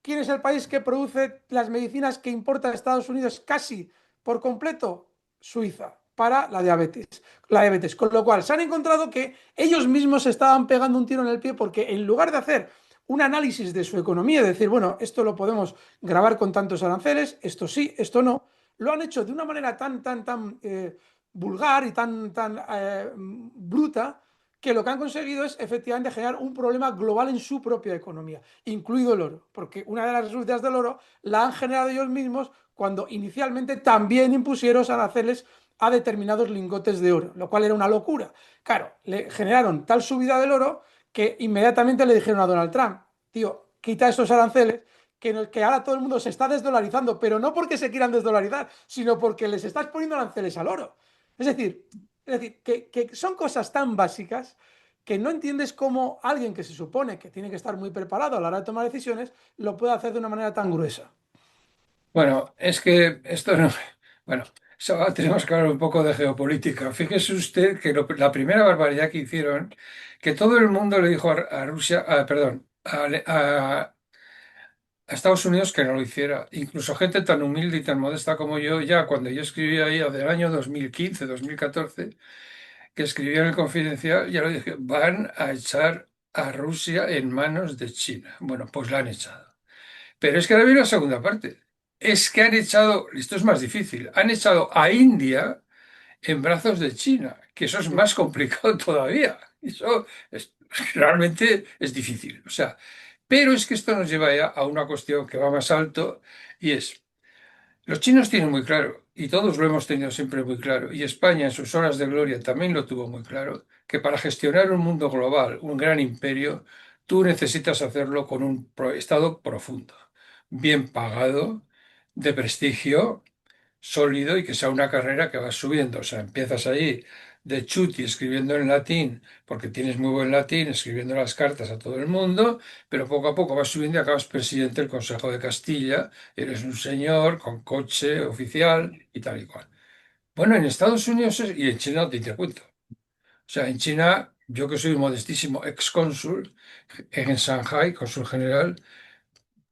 ¿Quién es el país que produce las medicinas que importa a Estados Unidos casi por completo? Suiza, para la diabetes. La diabetes. Con lo cual, se han encontrado que ellos mismos se estaban pegando un tiro en el pie porque en lugar de hacer un análisis de su economía y decir, bueno, esto lo podemos grabar con tantos aranceles, esto sí, esto no, lo han hecho de una manera tan vulgar y tan bruta que lo que han conseguido es efectivamente generar un problema global en su propia economía, incluido el oro, porque una de las resultas del oro la han generado ellos mismos cuando inicialmente también impusieron aranceles a determinados lingotes de oro, lo cual era una locura. Claro, le generaron tal subida del oro que inmediatamente le dijeron a Donald Trump, tío, quita estos aranceles, que ahora todo el mundo se está desdolarizando, pero no porque se quieran desdolarizar, sino porque les estás poniendo aranceles al oro. Es decir, que son cosas tan básicas que no entiendes cómo alguien que se supone que tiene que estar muy preparado a la hora de tomar decisiones lo puede hacer de una manera tan gruesa. Bueno, es que esto no. Bueno, tenemos que hablar un poco de geopolítica. Fíjese usted que la primera barbaridad que hicieron, que todo el mundo le dijo a Rusia, perdón, a Estados Unidos que no lo hiciera. Incluso gente tan humilde y tan modesta como yo, ya cuando yo escribía ahí del año 2015, 2014, que escribía en el Confidencial, ya lo dije, van a echar a Rusia en manos de China. Bueno, pues la han echado. Pero es que ahora viene la segunda parte. Es que han echado, esto es más difícil, han echado a India en brazos de China, que eso es Sí. más complicado todavía. Eso realmente es difícil. O sea, pero es que esto nos lleva ya a una cuestión que va más alto y es, los chinos tienen muy claro, y todos lo hemos tenido siempre muy claro, y España en sus horas de gloria también lo tuvo muy claro, que para gestionar un mundo global, un gran imperio, tú necesitas hacerlo con un estado profundo, bien pagado, de prestigio sólido y que sea una carrera que vas subiendo. O sea, empiezas ahí de chuti escribiendo en latín, porque tienes muy buen latín, escribiendo las cartas a todo el mundo, pero poco a poco vas subiendo y acabas presidente del Consejo de Castilla, eres un señor con coche oficial y tal y cual. Bueno, en Estados Unidos y en China no te cuento. O sea, en China, yo que soy un modestísimo excónsul en Shanghái, cónsul general,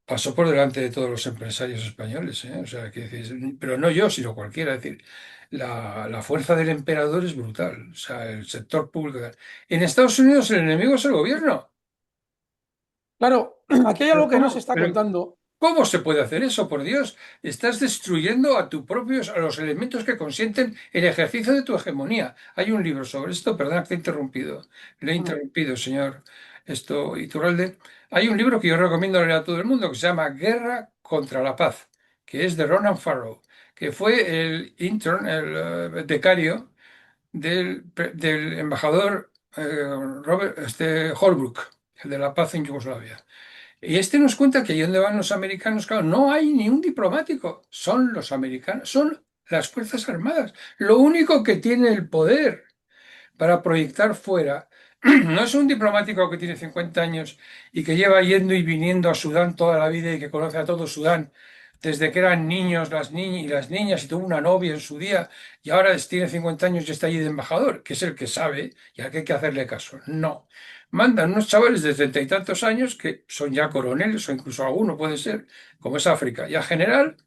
pasó por delante de todos los empresarios españoles, ¿eh? O sea, que dices, pero no yo, sino cualquiera. Es decir, la fuerza del emperador es brutal. O sea, el sector público. En Estados Unidos el enemigo es el gobierno. Claro, aquí hay Pero algo que no se ¿cómo, está pero contando. cómo se puede hacer eso, por Dios? Estás destruyendo a tus propios, a los elementos que consienten el ejercicio de tu hegemonía. Hay un libro sobre esto, perdona que te he interrumpido. Le he Bueno, interrumpido, señor Iturralde. Hay un libro que yo recomiendo leer a todo el mundo que se llama Guerra contra la Paz, que es de Ronan Farrow, que fue el intern, el becario del embajador Robert Holbrooke, el de la paz en Yugoslavia. Y este nos cuenta que allí donde van los americanos, claro, no hay ni un diplomático, son los americanos, son las Fuerzas Armadas, lo único que tiene el poder para proyectar fuera. No es un diplomático que tiene 50 años y que lleva yendo y viniendo a Sudán toda la vida y que conoce a todo Sudán desde que eran niños las niñas y las niñas y tuvo una novia en su día y ahora tiene 50 años y está allí de embajador, que es el que sabe y al que hay que hacerle caso. No. Mandan unos chavales de 30 y tantos años que son ya coroneles o incluso alguno puede ser, como es África, ya general,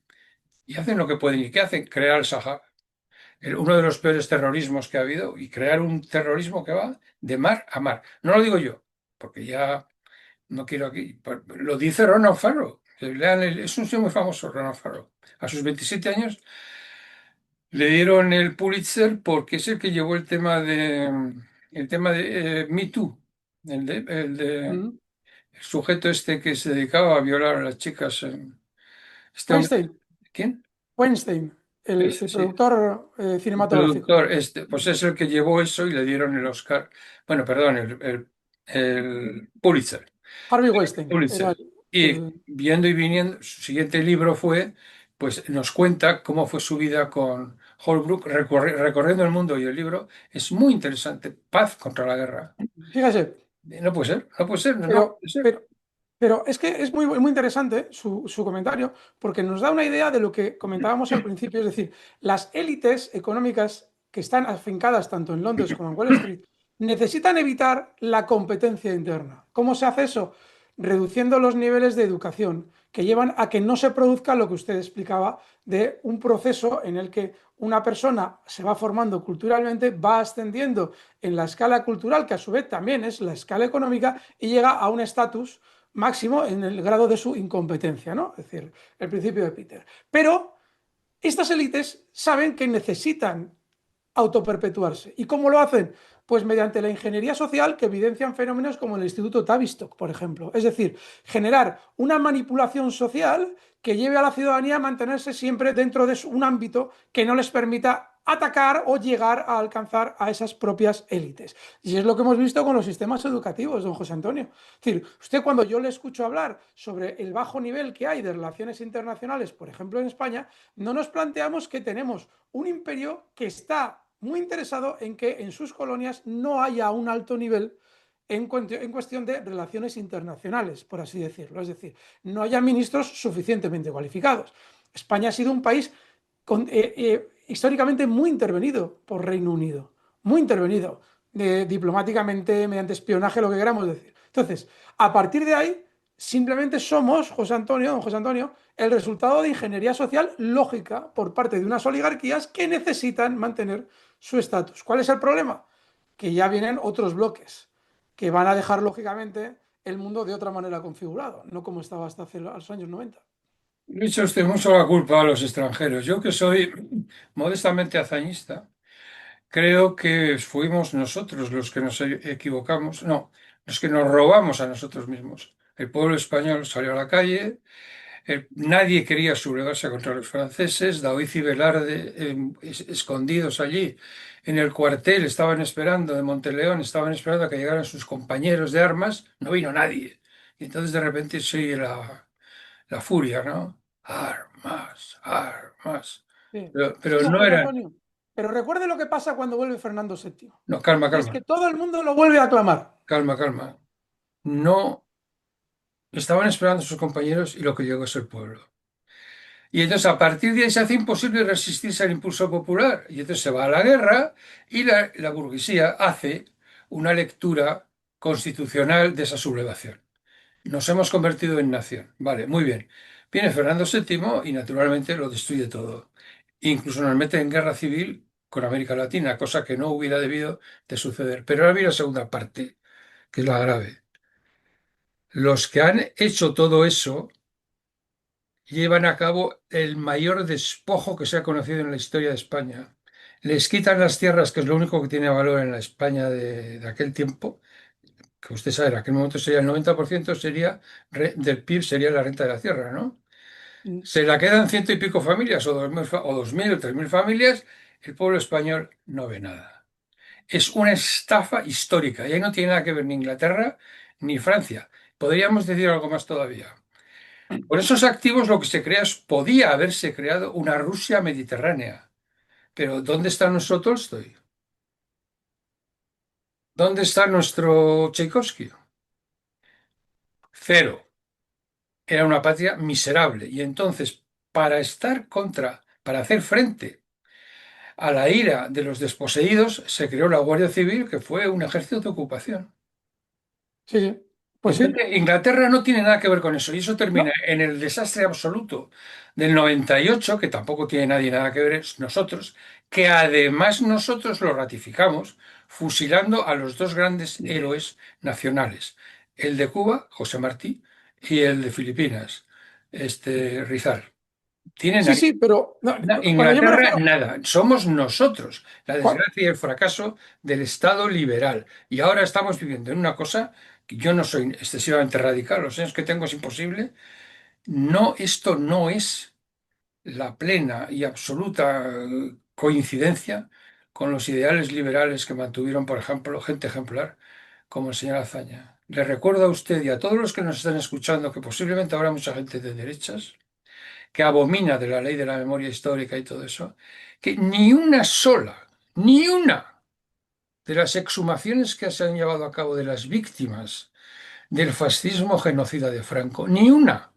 y hacen lo que pueden. ¿Y qué hacen? Crear el Sahara, uno de los peores terrorismos que ha habido, y crear un terrorismo que va de mar a mar. No lo digo yo, porque ya no quiero aquí. Lo dice Ronan Farrow. Es un tío muy famoso, Ronan Farrow. A sus 27 años le dieron el Pulitzer porque es el que llevó el tema de Me Too, el mm, sujeto este que se dedicaba a violar a las chicas. Este hombre, Weinstein, ¿quién? Weinstein, el Sí. productor El cinematográfico. productor, pues es el que llevó eso y le dieron el Oscar, bueno, perdón, el Pulitzer. Harvey Weinstein era Pulitzer. Y el- viendo y viniendo, su siguiente libro fue, pues nos cuenta cómo fue su vida con Holbrook, recorriendo el mundo y el libro es muy interesante. Paz contra la guerra. Fíjese, No puede ser, no puede ser, no pero, puede ser. pero, pero es que es muy interesante su comentario porque nos da una idea de lo que comentábamos al principio, es decir, las élites económicas que están afincadas tanto en Londres como en Wall Street necesitan evitar la competencia interna. ¿Cómo se hace eso? Reduciendo los niveles de educación que llevan a que no se produzca lo que usted explicaba de un proceso en el que una persona se va formando culturalmente, va ascendiendo en la escala cultural, que a su vez también es la escala económica, y llega a un estatus máximo en el grado de su incompetencia, ¿no? Es decir, el principio de Peter. Pero estas élites saben que necesitan autoperpetuarse. ¿Y cómo lo hacen? Pues mediante la ingeniería social que evidencian fenómenos como el Instituto Tavistock, por ejemplo. Es decir, generar una manipulación social que lleve a la ciudadanía a mantenerse siempre dentro de un ámbito que no les permita atacar o llegar a alcanzar a esas propias élites. Y es lo que hemos visto con los sistemas educativos, don José Antonio. Es decir, usted cuando yo le escucho hablar sobre el bajo nivel que hay de relaciones internacionales, por ejemplo en España, no nos planteamos que tenemos un imperio que está muy interesado en que en sus colonias no haya un alto nivel en cuestión de relaciones internacionales, por así decirlo. Es decir, no haya ministros suficientemente cualificados. España ha sido un país históricamente muy intervenido por Reino Unido, muy intervenido diplomáticamente, mediante espionaje, lo que queramos decir. Entonces, a partir de ahí, simplemente somos, don José Antonio, el resultado de ingeniería social lógica por parte de unas oligarquías que necesitan mantener su estatus. ¿Cuál es el problema? Que ya vienen otros bloques que van a dejar lógicamente el mundo de otra manera configurado, no como estaba hasta hace los años 90. Le echa usted mucho la culpa a los extranjeros. Yo que soy modestamente hazañista, creo que fuimos nosotros los que nos equivocamos, no, los que nos robamos a nosotros mismos. El pueblo español salió a la calle, nadie quería sublevarse contra los franceses, Daoiz y Velarde escondidos allí en el cuartel, estaban esperando de Monteleón, estaban esperando a que llegaran sus compañeros de armas, no vino nadie. Y entonces de repente se oye la furia, ¿no? Armas, armas. Sí, Pero sí, don no José eran, Antonio. Pero recuerde lo que pasa cuando vuelve Fernando VII. no, calma, Y es que calma, todo el mundo lo vuelve a aclamar. calma, calma. No estaban esperando a sus compañeros y lo que llegó es el pueblo. Y entonces a partir de ahí se hace imposible resistirse al impulso popular. Y entonces se va a la guerra y la burguesía hace una lectura constitucional de esa sublevación. Nos hemos convertido en nación. Vale, muy bien. Viene Fernando VII y naturalmente lo destruye todo. Incluso nos mete en guerra civil con América Latina, cosa que no hubiera debido de suceder. Pero ahora viene la segunda parte, que es la grave. Los que han hecho todo eso llevan a cabo el mayor despojo que se ha conocido en la historia de España. Les quitan las tierras, que es lo único que tiene valor en la España de aquel tiempo, que usted sabe, en aquel momento sería el 90% sería del PIB sería la renta de la tierra, ¿no? Mm. Se la quedan ciento y pico familias, o 2.000, o 2.000 o 3.000 familias, el pueblo español no ve nada. Es una estafa histórica, y ahí no tiene nada que ver ni Inglaterra ni Francia. Podríamos decir algo más todavía. Por esos activos lo que se crea es, podía haberse creado una Rusia mediterránea. Pero ¿dónde está nuestro Tolstoy? ¿Dónde está nuestro Tchaikovsky? Cero. Era una patria miserable. Y entonces, para hacer frente a la ira de los desposeídos, se creó la Guardia Civil, que fue un ejército de ocupación. Sí, sí. Pues sí. Inglaterra no tiene nada que ver con eso, y eso termina en el desastre absoluto del 98, que tampoco tiene nadie nada que ver, es nosotros, que además nosotros lo ratificamos fusilando a los dos grandes héroes nacionales, el de Cuba, José Martí, y el de Filipinas, Rizal. Tienen Sí, sí, pero cuando yo me Inglaterra, refiero, nada. Somos nosotros la cua- desgracia y el fracaso del Estado liberal. Y ahora estamos viviendo en una cosa que yo no soy excesivamente radical, los años que tengo es imposible. No, esto no es la plena y absoluta coincidencia con los ideales liberales que mantuvieron, por ejemplo, gente ejemplar como el señor Azaña. Le recuerdo a usted y a todos los que nos están escuchando que posiblemente habrá mucha gente de derechas que abomina de la ley de la memoria histórica y todo eso, que ni una sola, ni una de las exhumaciones que se han llevado a cabo de las víctimas del fascismo genocida de Franco, ni una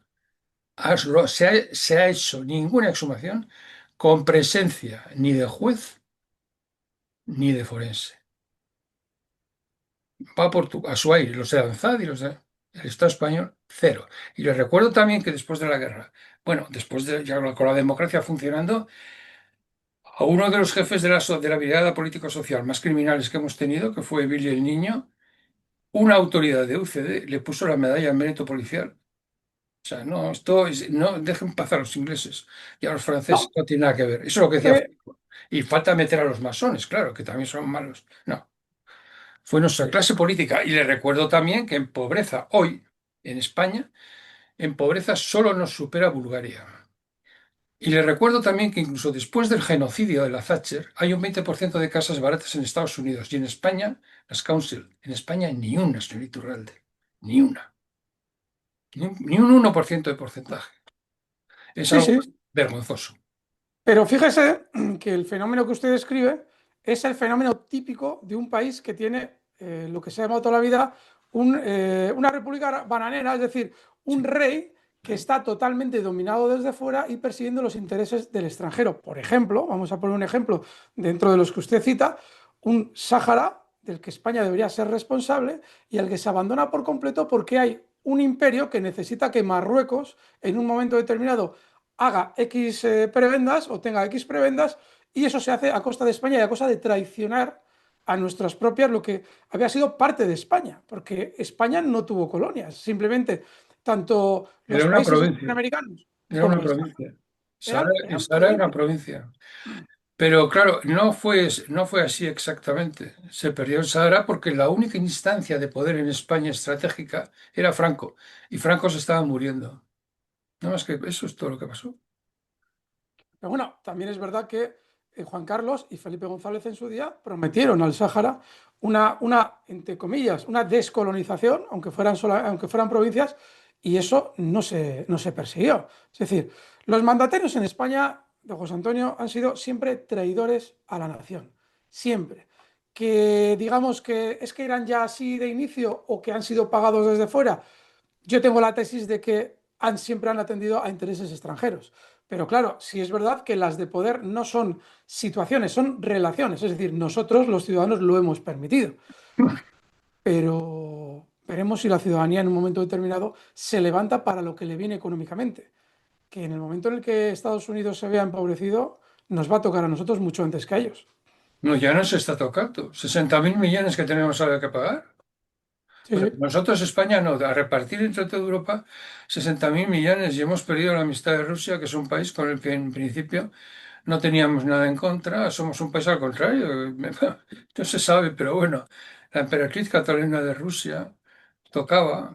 se ha hecho ninguna exhumación con presencia ni de juez ni de forense. Va por a su aire, los de Avanzad y los del Estado español, cero. Y les recuerdo también que después de la guerra, bueno, después de ya con la democracia funcionando, a uno de los jefes de la brigada político-social más criminales que hemos tenido, que fue Billy el Niño, una autoridad de UCD le puso la medalla al mérito policial. O sea, no, no dejen pasar a los ingleses y a los franceses, no, no tiene nada que ver. Eso es lo que decía eh, Franco. Y falta meter a los masones, claro, que también son malos. No, fue nuestra clase política. Y le recuerdo también que en pobreza, hoy, en España, en pobreza solo nos supera Bulgaria. Y le recuerdo también que incluso después del genocidio de la Thatcher hay un 20% de casas baratas en Estados Unidos y en España, las Council, en España ni una, señor Iturralde, ni una, ni un 1% de porcentaje. Es sí, algo sí. vergonzoso. Pero fíjese que el fenómeno que usted describe es el fenómeno típico de un país que tiene lo que se ha llamado toda la vida una república bananera, es decir, un Sí. rey que está totalmente dominado desde fuera y persiguiendo los intereses del extranjero. Por ejemplo, vamos a poner un ejemplo dentro de los que usted cita, un Sáhara del que España debería ser responsable y al que se abandona por completo porque hay un imperio que necesita que Marruecos en un momento determinado haga X prebendas o tenga X prebendas y eso se hace a costa de España y a costa de traicionar a nuestras propias, lo que había sido parte de España, porque España no tuvo colonias, simplemente tanto Era los una países provincia, latinoamericanos era una como el Sáhara provincia. Sahara, eran Sahara era una provincias. provincia. Pero claro, no fue así exactamente. Se perdió el Sahara porque la única instancia de poder en España estratégica era Franco. Y Franco se estaba muriendo. No más que eso es todo lo que pasó. Pero bueno, también es verdad que Juan Carlos y Felipe González en su día prometieron al Sáhara entre comillas, una descolonización, aunque fueran provincias, y eso no se persiguió. Es decir, los mandatarios en España, de José Antonio, han sido siempre traidores a la nación. Siempre. Que digamos que eran ya así de inicio o que han sido pagados desde fuera. Yo tengo la tesis de que siempre han atendido a intereses extranjeros. Pero claro, sí es verdad que las de poder no son situaciones, son relaciones. Es decir, nosotros los ciudadanos lo hemos permitido. Pero veremos si la ciudadanía en un momento determinado se levanta para lo que le viene económicamente. Que en el momento en el que Estados Unidos se vea empobrecido, nos va a tocar a nosotros mucho antes que a ellos. No, ya no se está tocando. 60.000 millones que tenemos ahora que pagar. Sí, O sea, sí. nosotros, España, no, a repartir entre toda Europa 60.000 millones y hemos perdido la amistad de Rusia, que es un país con el que en principio no teníamos nada en contra, somos un país al contrario. No se sabe, pero bueno, la emperatriz Catalina de Rusia tocaba,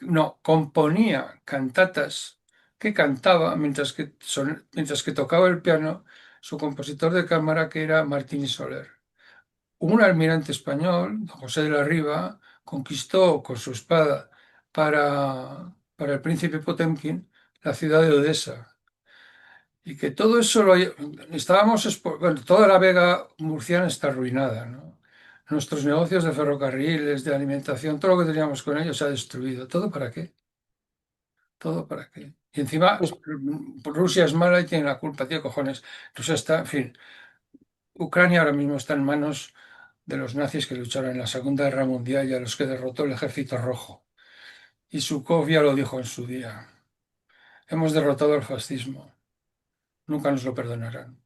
no, componía cantatas que cantaba mientras que tocaba el piano su compositor de cámara, que era Martín Soler. Un almirante español, don José de la Riva, conquistó con su espada para el príncipe Potemkin la ciudad de Odessa. Y que todo eso bueno, toda la Vega murciana está arruinada, ¿no? Nuestros negocios de ferrocarriles, de alimentación, todo lo que teníamos con ellos se ha destruido. ¿Todo para qué? ¿Todo para qué? Y encima Pues, Rusia es mala y tiene la culpa, tiene cojones. Rusia está, en fin, Ucrania ahora mismo está en manos de los nazis que lucharon en la Segunda Guerra Mundial y a los que derrotó el Ejército Rojo. Y Zhukov ya lo dijo en su día. Hemos derrotado al fascismo. Nunca nos lo perdonarán.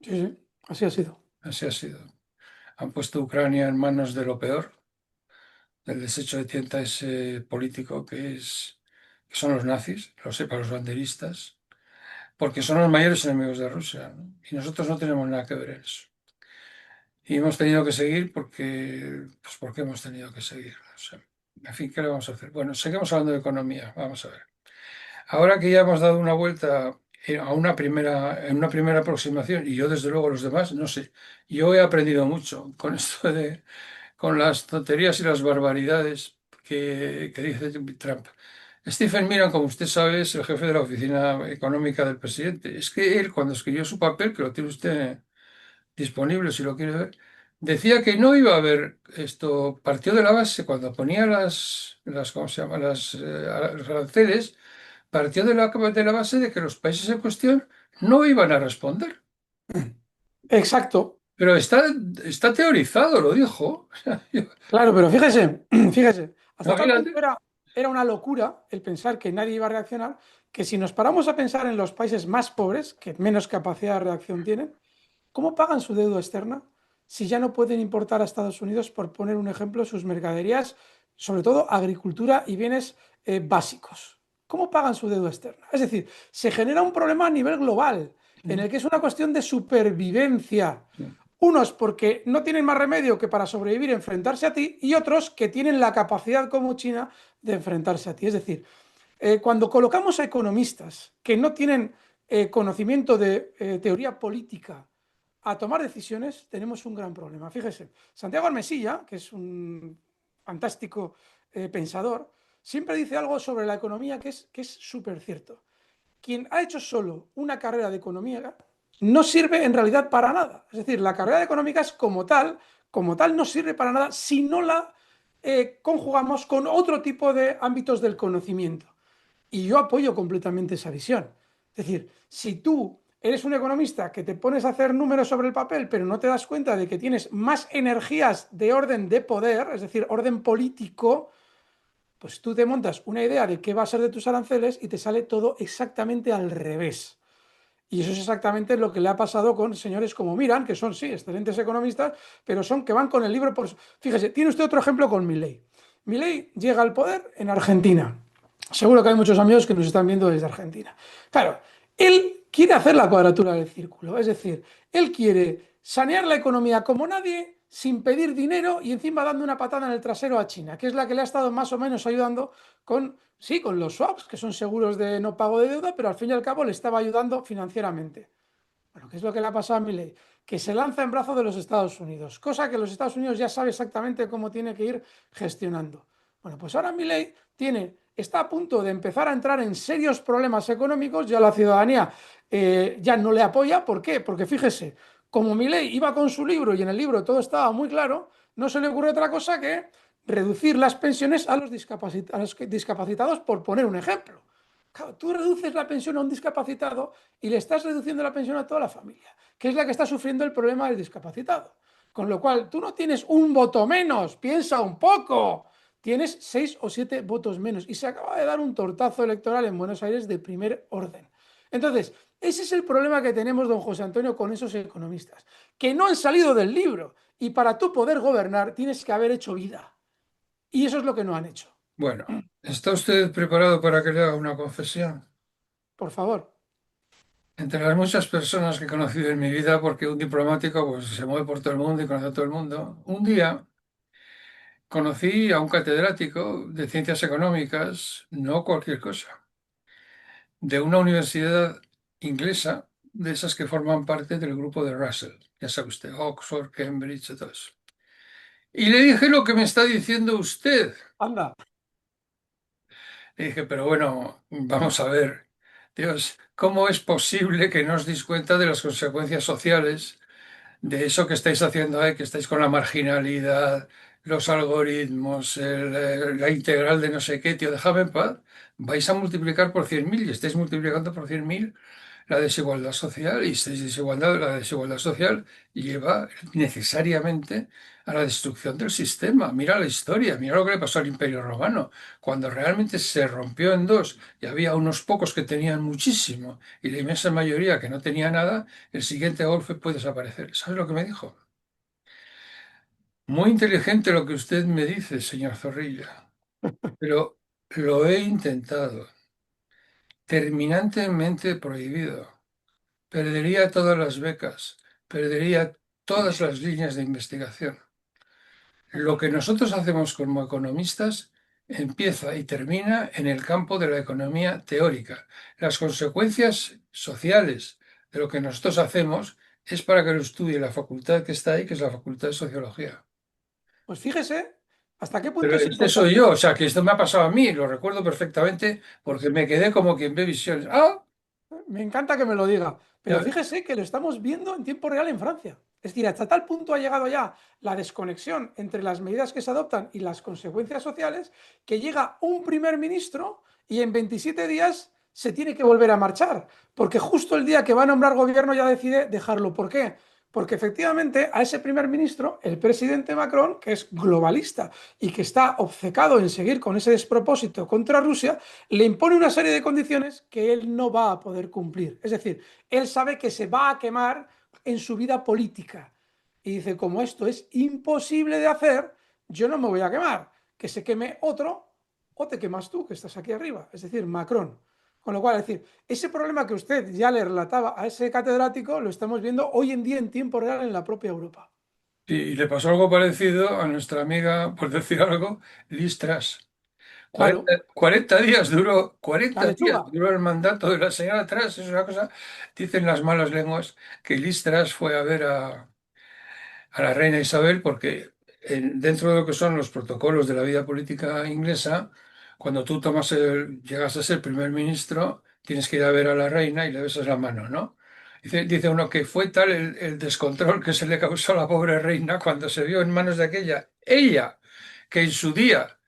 sí, sí, así ha sido. Así ha sido. Han puesto Ucrania en manos de lo peor, del desecho de tienta ese político que son los nazis, lo sepa, los banderistas, porque son los mayores enemigos de Rusia, ¿no? Y nosotros no tenemos nada que ver en eso. Y hemos tenido que seguir porque hemos tenido que seguir. No sé. En fin, ¿qué le vamos a hacer? Bueno, seguimos hablando de economía. Vamos a ver. Ahora que ya hemos dado una vuelta en una primera aproximación, y yo desde luego los demás, no sé, yo he aprendido mucho con esto con las tonterías y las barbaridades que dice Trump. Stephen Miran, como usted sabe, es el jefe de la oficina económica del presidente. Es que él, cuando escribió su papel, que lo tiene usted disponible si lo quiere ver, decía que no iba a haber esto, partió de la base, cuando ponía ¿cómo se llama? Los aranceles, partió de la base de que los países en cuestión no iban a responder. Exacto. Pero está teorizado, lo dijo. Claro, pero fíjese, fíjese, hasta tal punto Imagínate. era una locura el pensar que nadie iba a reaccionar, que si nos paramos a pensar en los países más pobres, que menos capacidad de reacción tienen, ¿cómo pagan su deuda externa si ya no pueden importar a Estados Unidos, por poner un ejemplo, sus mercaderías, sobre todo agricultura y bienes básicos? ¿Cómo pagan su deuda externa? Es decir, se genera un problema a nivel global en el que es una cuestión de supervivencia. Unos porque no tienen más remedio que para sobrevivir enfrentarse a ti y otros que tienen la capacidad como China de enfrentarse a ti. Es decir, cuando colocamos a economistas que no tienen conocimiento de teoría política a tomar decisiones, tenemos un gran problema. Fíjese, Santiago Armesilla, que es un fantástico pensador, siempre dice algo sobre la economía que es súper cierto. Quien ha hecho solo una carrera de economía no sirve en realidad para nada. Es decir, la carrera de económicas como tal no sirve para nada si no la conjugamos con otro tipo de ámbitos del conocimiento. Y yo apoyo completamente esa visión. Es decir, si tú eres un economista que te pones a hacer números sobre el papel, pero no te das cuenta de que tienes más energías de orden de poder, es decir, orden político, pues tú te montas una idea de qué va a ser de tus aranceles y te sale todo exactamente al revés. Y eso es exactamente lo que le ha pasado con señores como Miran, que son, sí, excelentes economistas, pero son que van con el libro por... Fíjese, tiene usted otro ejemplo con Milei. Milei llega al poder en Argentina. Seguro que hay muchos amigos que nos están viendo desde Argentina. Claro, él quiere hacer la cuadratura del círculo, es decir, él quiere sanear la economía como nadie, sin pedir dinero y encima dando una patada en el trasero a China, que es la que le ha estado más o menos ayudando con, sí, con los swaps, que son seguros de no pago de deuda, pero al fin y al cabo le estaba ayudando financieramente. Bueno, ¿qué es lo que le ha pasado a Milei? Que se lanza en brazos de los Estados Unidos, cosa que los Estados Unidos ya sabe exactamente cómo tiene que ir gestionando. Bueno, pues ahora Milei está a punto de empezar a entrar en serios problemas económicos, ya la ciudadanía ya no le apoya. ¿Por qué? Porque fíjese, como Milei iba con su libro y en el libro todo estaba muy claro, no se le ocurre otra cosa que reducir las pensiones a los discapacitados, por poner un ejemplo. Claro, tú reduces la pensión a un discapacitado y le estás reduciendo la pensión a toda la familia, que es la que está sufriendo el problema del discapacitado. Con lo cual, tú no tienes un voto menos, piensa un poco. Tienes 6 o 7 votos menos. Y se acaba de dar un tortazo electoral en Buenos Aires de primer orden. Entonces, ese es el problema que tenemos, don José Antonio, con esos economistas, que no han salido del libro. Y para tú poder gobernar, tienes que haber hecho vida. Y eso es lo que no han hecho. Bueno, ¿está usted preparado para que le haga una confesión? Por favor. Entre las muchas personas que he conocido en mi vida, porque un diplomático pues, se mueve por todo el mundo y conoce a todo el mundo, un día conocí a un catedrático de ciencias económicas, no cualquier cosa, de una universidad inglesa, de esas que forman parte del grupo de Russell, ya sabe usted, Oxford, Cambridge y todo eso. Y le dije lo que me está diciendo usted. Anda. Le dije, pero bueno, vamos a ver, Dios, ¿cómo es posible que no os deis cuenta de las consecuencias sociales de eso que estáis haciendo ahí, que estáis con la marginalidad, los algoritmos, la integral de no sé qué, tío, déjame en paz? Vais a multiplicar por 100.000 y estáis multiplicando por 100.000 la desigualdad social y esta desigualdad, la desigualdad social lleva necesariamente a la destrucción del sistema. Mira la historia, mira lo que le pasó al Imperio Romano, cuando realmente se rompió en dos y había unos pocos que tenían muchísimo y la inmensa mayoría que no tenía nada, el siguiente golpe puede desaparecer. ¿Sabes lo que me dijo? Muy inteligente lo que usted me dice, señor Zorrilla, pero lo he intentado, terminantemente prohibido. Perdería todas las becas, perdería todas las líneas de investigación. Lo que nosotros hacemos como economistas empieza y termina en el campo de la economía teórica. Las consecuencias sociales de lo que nosotros hacemos es para que lo estudie la facultad que está ahí, que es la Facultad de Sociología. Pues fíjese hasta qué punto Pero es este soy importante. yo, o sea, que esto me ha pasado a mí, lo recuerdo perfectamente porque me quedé como quien ve visiones. ¡Ah! Me encanta que me lo diga, pero Ya- fíjese que lo estamos viendo en tiempo real en Francia. Es decir, hasta tal punto ha llegado ya la desconexión entre las medidas que se adoptan y las consecuencias sociales que llega un primer ministro y en 27 días se tiene que volver a marchar, porque justo el día que va a nombrar gobierno ya decide dejarlo. ¿Por qué? Porque efectivamente a ese primer ministro, el presidente Macron, que es globalista y que está obcecado en seguir con ese despropósito contra Rusia, le impone una serie de condiciones que él no va a poder cumplir. Es decir, él sabe que se va a quemar en su vida política. Y dice, como esto es imposible de hacer, yo no me voy a quemar. Que se queme otro o te quemas tú, que estás aquí arriba. Es decir, Macron. Con lo cual, es decir, ese problema que usted ya le relataba a ese catedrático, lo estamos viendo hoy en día en tiempo real en la propia Europa. Y le pasó algo parecido a nuestra amiga, por decir algo, Liz Truss. Claro, 40 días duró, la 40 días lechuga. duró el mandato de la señora Truss. Es una cosa, dicen las malas lenguas, que Liz Truss fue a ver a la reina Isabel porque dentro de lo que son los protocolos de la vida política inglesa, cuando tú llegas a ser primer ministro, tienes que ir a ver a la reina y le besas la mano, ¿no? Dice uno que fue tal el descontrol que se le causó a la pobre reina cuando se vio en manos de ella, que en su día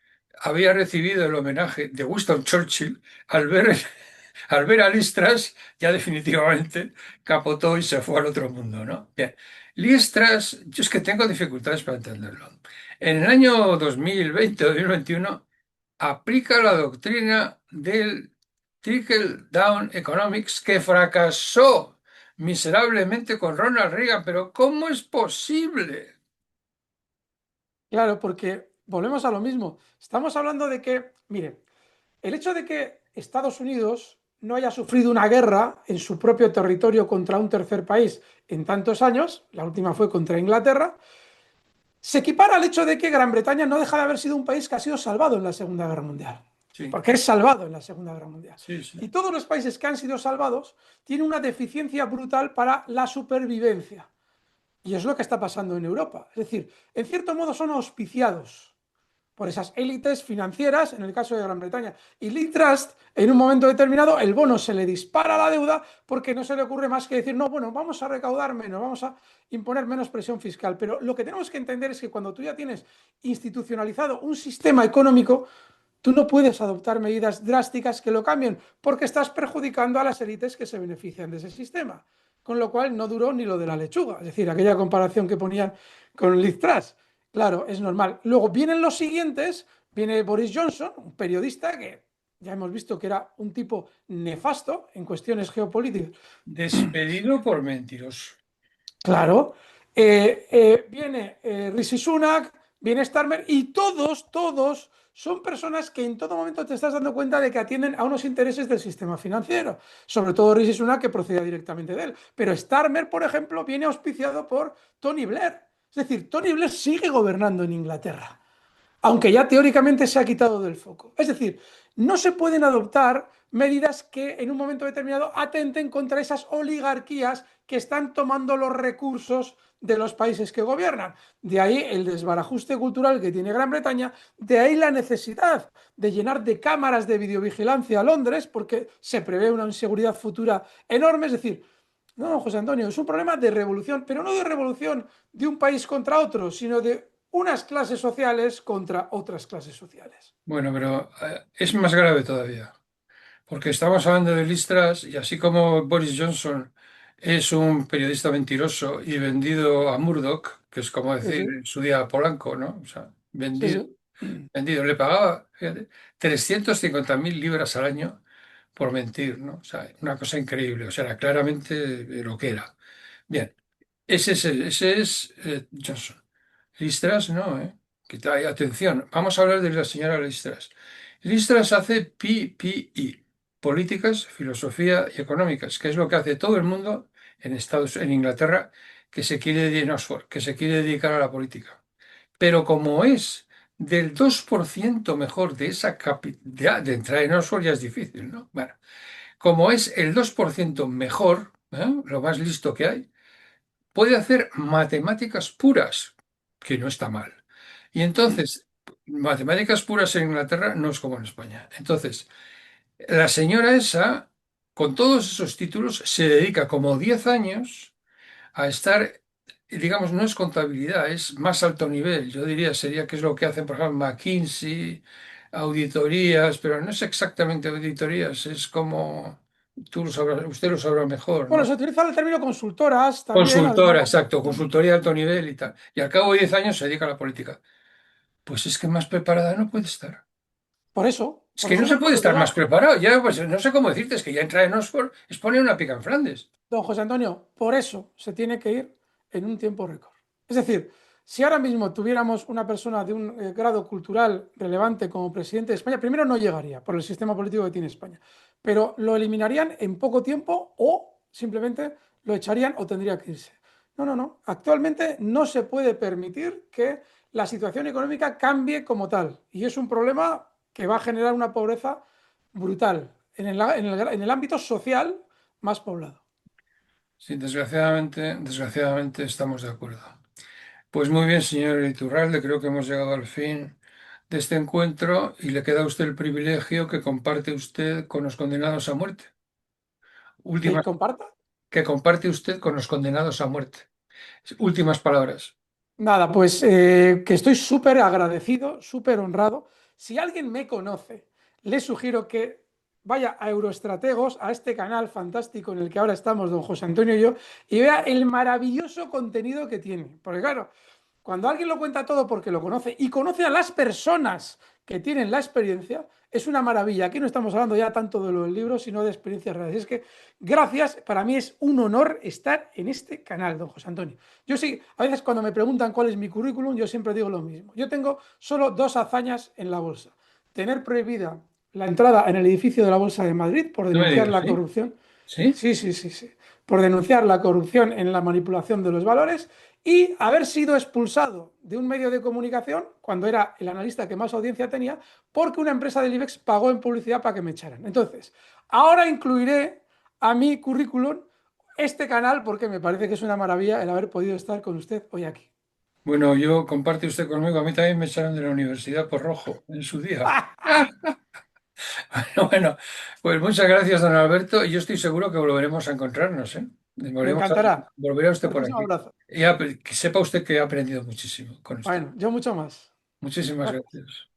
había recibido el homenaje de Winston Churchill, al ver, al ver a Liz Truss, ya definitivamente capotó y se fue al otro mundo, ¿no? Bien. Liz Truss, yo es que tengo dificultades para entenderlo. En el año 2020 o 2021 aplica la doctrina del Trickle Down Economics que fracasó miserablemente con Ronald Reagan. Pero ¿cómo es posible? Claro, porque volvemos a lo mismo. Estamos hablando de que, mire, el hecho de que Estados Unidos no haya sufrido una guerra en su propio territorio contra un tercer país en tantos años, la última fue contra Inglaterra, se equipara al hecho de que Gran Bretaña no deja de haber sido un país que ha sido salvado en la Segunda Guerra Mundial, Sí, porque es salvado en la Segunda Guerra Mundial. sí, sí. Y todos los países que han sido salvados tienen una deficiencia brutal para la supervivencia. Y es lo que está pasando en Europa. Es decir, en cierto modo son auspiciados por esas élites financieras, en el caso de Gran Bretaña. Y Lee Trust, en un momento determinado, el bono se le dispara a la deuda porque no se le ocurre más que decir, no, bueno, vamos a recaudar menos, vamos a imponer menos presión fiscal. Pero lo que tenemos que entender es que cuando tú ya tienes institucionalizado un sistema económico, tú no puedes adoptar medidas drásticas que lo cambien porque estás perjudicando a las élites que se benefician de ese sistema. Con lo cual no duró ni lo de la lechuga, es decir, aquella comparación que ponían con Liz Truss. Claro, es normal. Luego vienen los siguientes, viene Boris Johnson, un periodista que ya hemos visto que era un tipo nefasto en cuestiones geopolíticas. Despedido por mentiroso. Claro, viene Rishi Sunak, viene Starmer y todos son personas que en todo momento te estás dando cuenta de que atienden a unos intereses del sistema financiero. Sobre todo Rishi Sunak, que procedía directamente de él. Pero Starmer, por ejemplo, viene auspiciado por Tony Blair. Es decir, Tony Blair sigue gobernando en Inglaterra, aunque ya teóricamente se ha quitado del foco. Es decir, no se pueden adoptar medidas que en un momento determinado atenten contra esas oligarquías que están tomando los recursos de los países que gobiernan. De ahí el desbarajuste cultural que tiene Gran Bretaña, de ahí la necesidad de llenar de cámaras de videovigilancia a Londres, porque se prevé una inseguridad futura enorme. Es decir, no, José Antonio, es un problema de revolución, pero no de revolución de un país contra otro, sino de unas clases sociales contra otras clases sociales. Bueno, pero es más grave todavía, porque estamos hablando de listras y así como Boris Johnson es un periodista mentiroso y vendido a Murdoch, que es como Sí, decir sí, en su día a Polanco, ¿no? O sea, sí, vendido, sí. vendido. Le pagaba, fíjate, 350.000 libras al año por mentir, ¿no? O sea, una cosa increíble. O sea, era claramente lo que era. Bien, ese es Johnson. Listras no, ¿eh? Atención, vamos a hablar de la señora Listras. Listras hace PPE, políticas, filosofía y económicas, que es lo que hace todo el mundo en Inglaterra, que se quiere dedicar, en Oxford, que se quiere dedicar a la política. Pero como es del 2% mejor de esa de entrar en Oxford ya es difícil, ¿no? Bueno, como es el 2% mejor, lo más listo que hay, puede hacer matemáticas puras, que no está mal. Y entonces, matemáticas puras en Inglaterra no es como en España. Entonces, la señora esa, con todos esos títulos, se dedica como 10 años a estar, digamos, no es contabilidad, es más alto nivel. Yo diría, sería que es lo que hacen, por ejemplo, McKinsey, auditorías, pero no es exactamente auditorías, es como, usted lo sabrá mejor, Bueno, ¿no? se utiliza el término consultoras también, Consultora, además. exacto, consultoría de alto nivel y tal. Y al cabo de 10 años se dedica a la política. Pues es que más preparada no puede estar. Es Por que no eso se puede lo que estar va, más preparado. Ya, pues no sé cómo decirte, es que ya entrar en Oxford es poner una pica en Flandes. don José Antonio, por eso se tiene que ir en un tiempo récord. Es decir, si ahora mismo tuviéramos una persona de un grado cultural relevante como presidente de España, primero no llegaría por el sistema político que tiene España, pero lo eliminarían en poco tiempo o simplemente lo echarían o tendría que irse. No, no, no. Actualmente no se puede permitir que la situación económica cambie como tal. Y es un problema que va a generar una pobreza brutal en el ámbito social más poblado. Sí, desgraciadamente estamos de acuerdo. Pues muy bien, señor Iturralde, creo que hemos llegado al fin de este encuentro y le queda a usted el privilegio que comparte usted con los condenados a muerte. Que Últimas, comparta. que comparte usted con los condenados a muerte. Últimas palabras. Nada, pues que estoy súper agradecido, súper honrado. Si alguien me conoce, le sugiero que vaya a Euroestrategos, a este canal fantástico en el que ahora estamos, don José Antonio y yo, y vea el maravilloso contenido que tiene. Porque claro, cuando alguien lo cuenta todo porque lo conoce y conoce a las personas que tienen la experiencia, es una maravilla. Aquí no estamos hablando ya tanto de los libros, sino de experiencias reales. Es que gracias, para mí es un honor estar en este canal, don José Antonio. Yo sí, a veces cuando me preguntan cuál es mi currículum, yo siempre digo lo mismo. Yo tengo solo dos hazañas en la bolsa. Tener prohibida la entrada en el edificio de la Bolsa de Madrid por No me denunciar digas, la ¿sí? corrupción. ¿Sí? Sí, sí, sí, sí. Por denunciar la corrupción en la manipulación de los valores y haber sido expulsado de un medio de comunicación cuando era el analista que más audiencia tenía, porque una empresa del IBEX pagó en publicidad para que me echaran. Entonces, ahora incluiré a mi currículum este canal porque me parece que es una maravilla el haber podido estar con usted hoy aquí. Bueno, yo comparte usted conmigo, a mí también me echaron de la universidad por rojo en su día. Bueno, pues muchas gracias, don Alberto, y yo estoy seguro que volveremos a encontrarnos, ¿eh? Me encantará. Volverá usted por Fuertísimo aquí. abrazo. Que sepa usted que he aprendido muchísimo con usted. Bueno, yo mucho más. Muchísimas Gracias. gracias.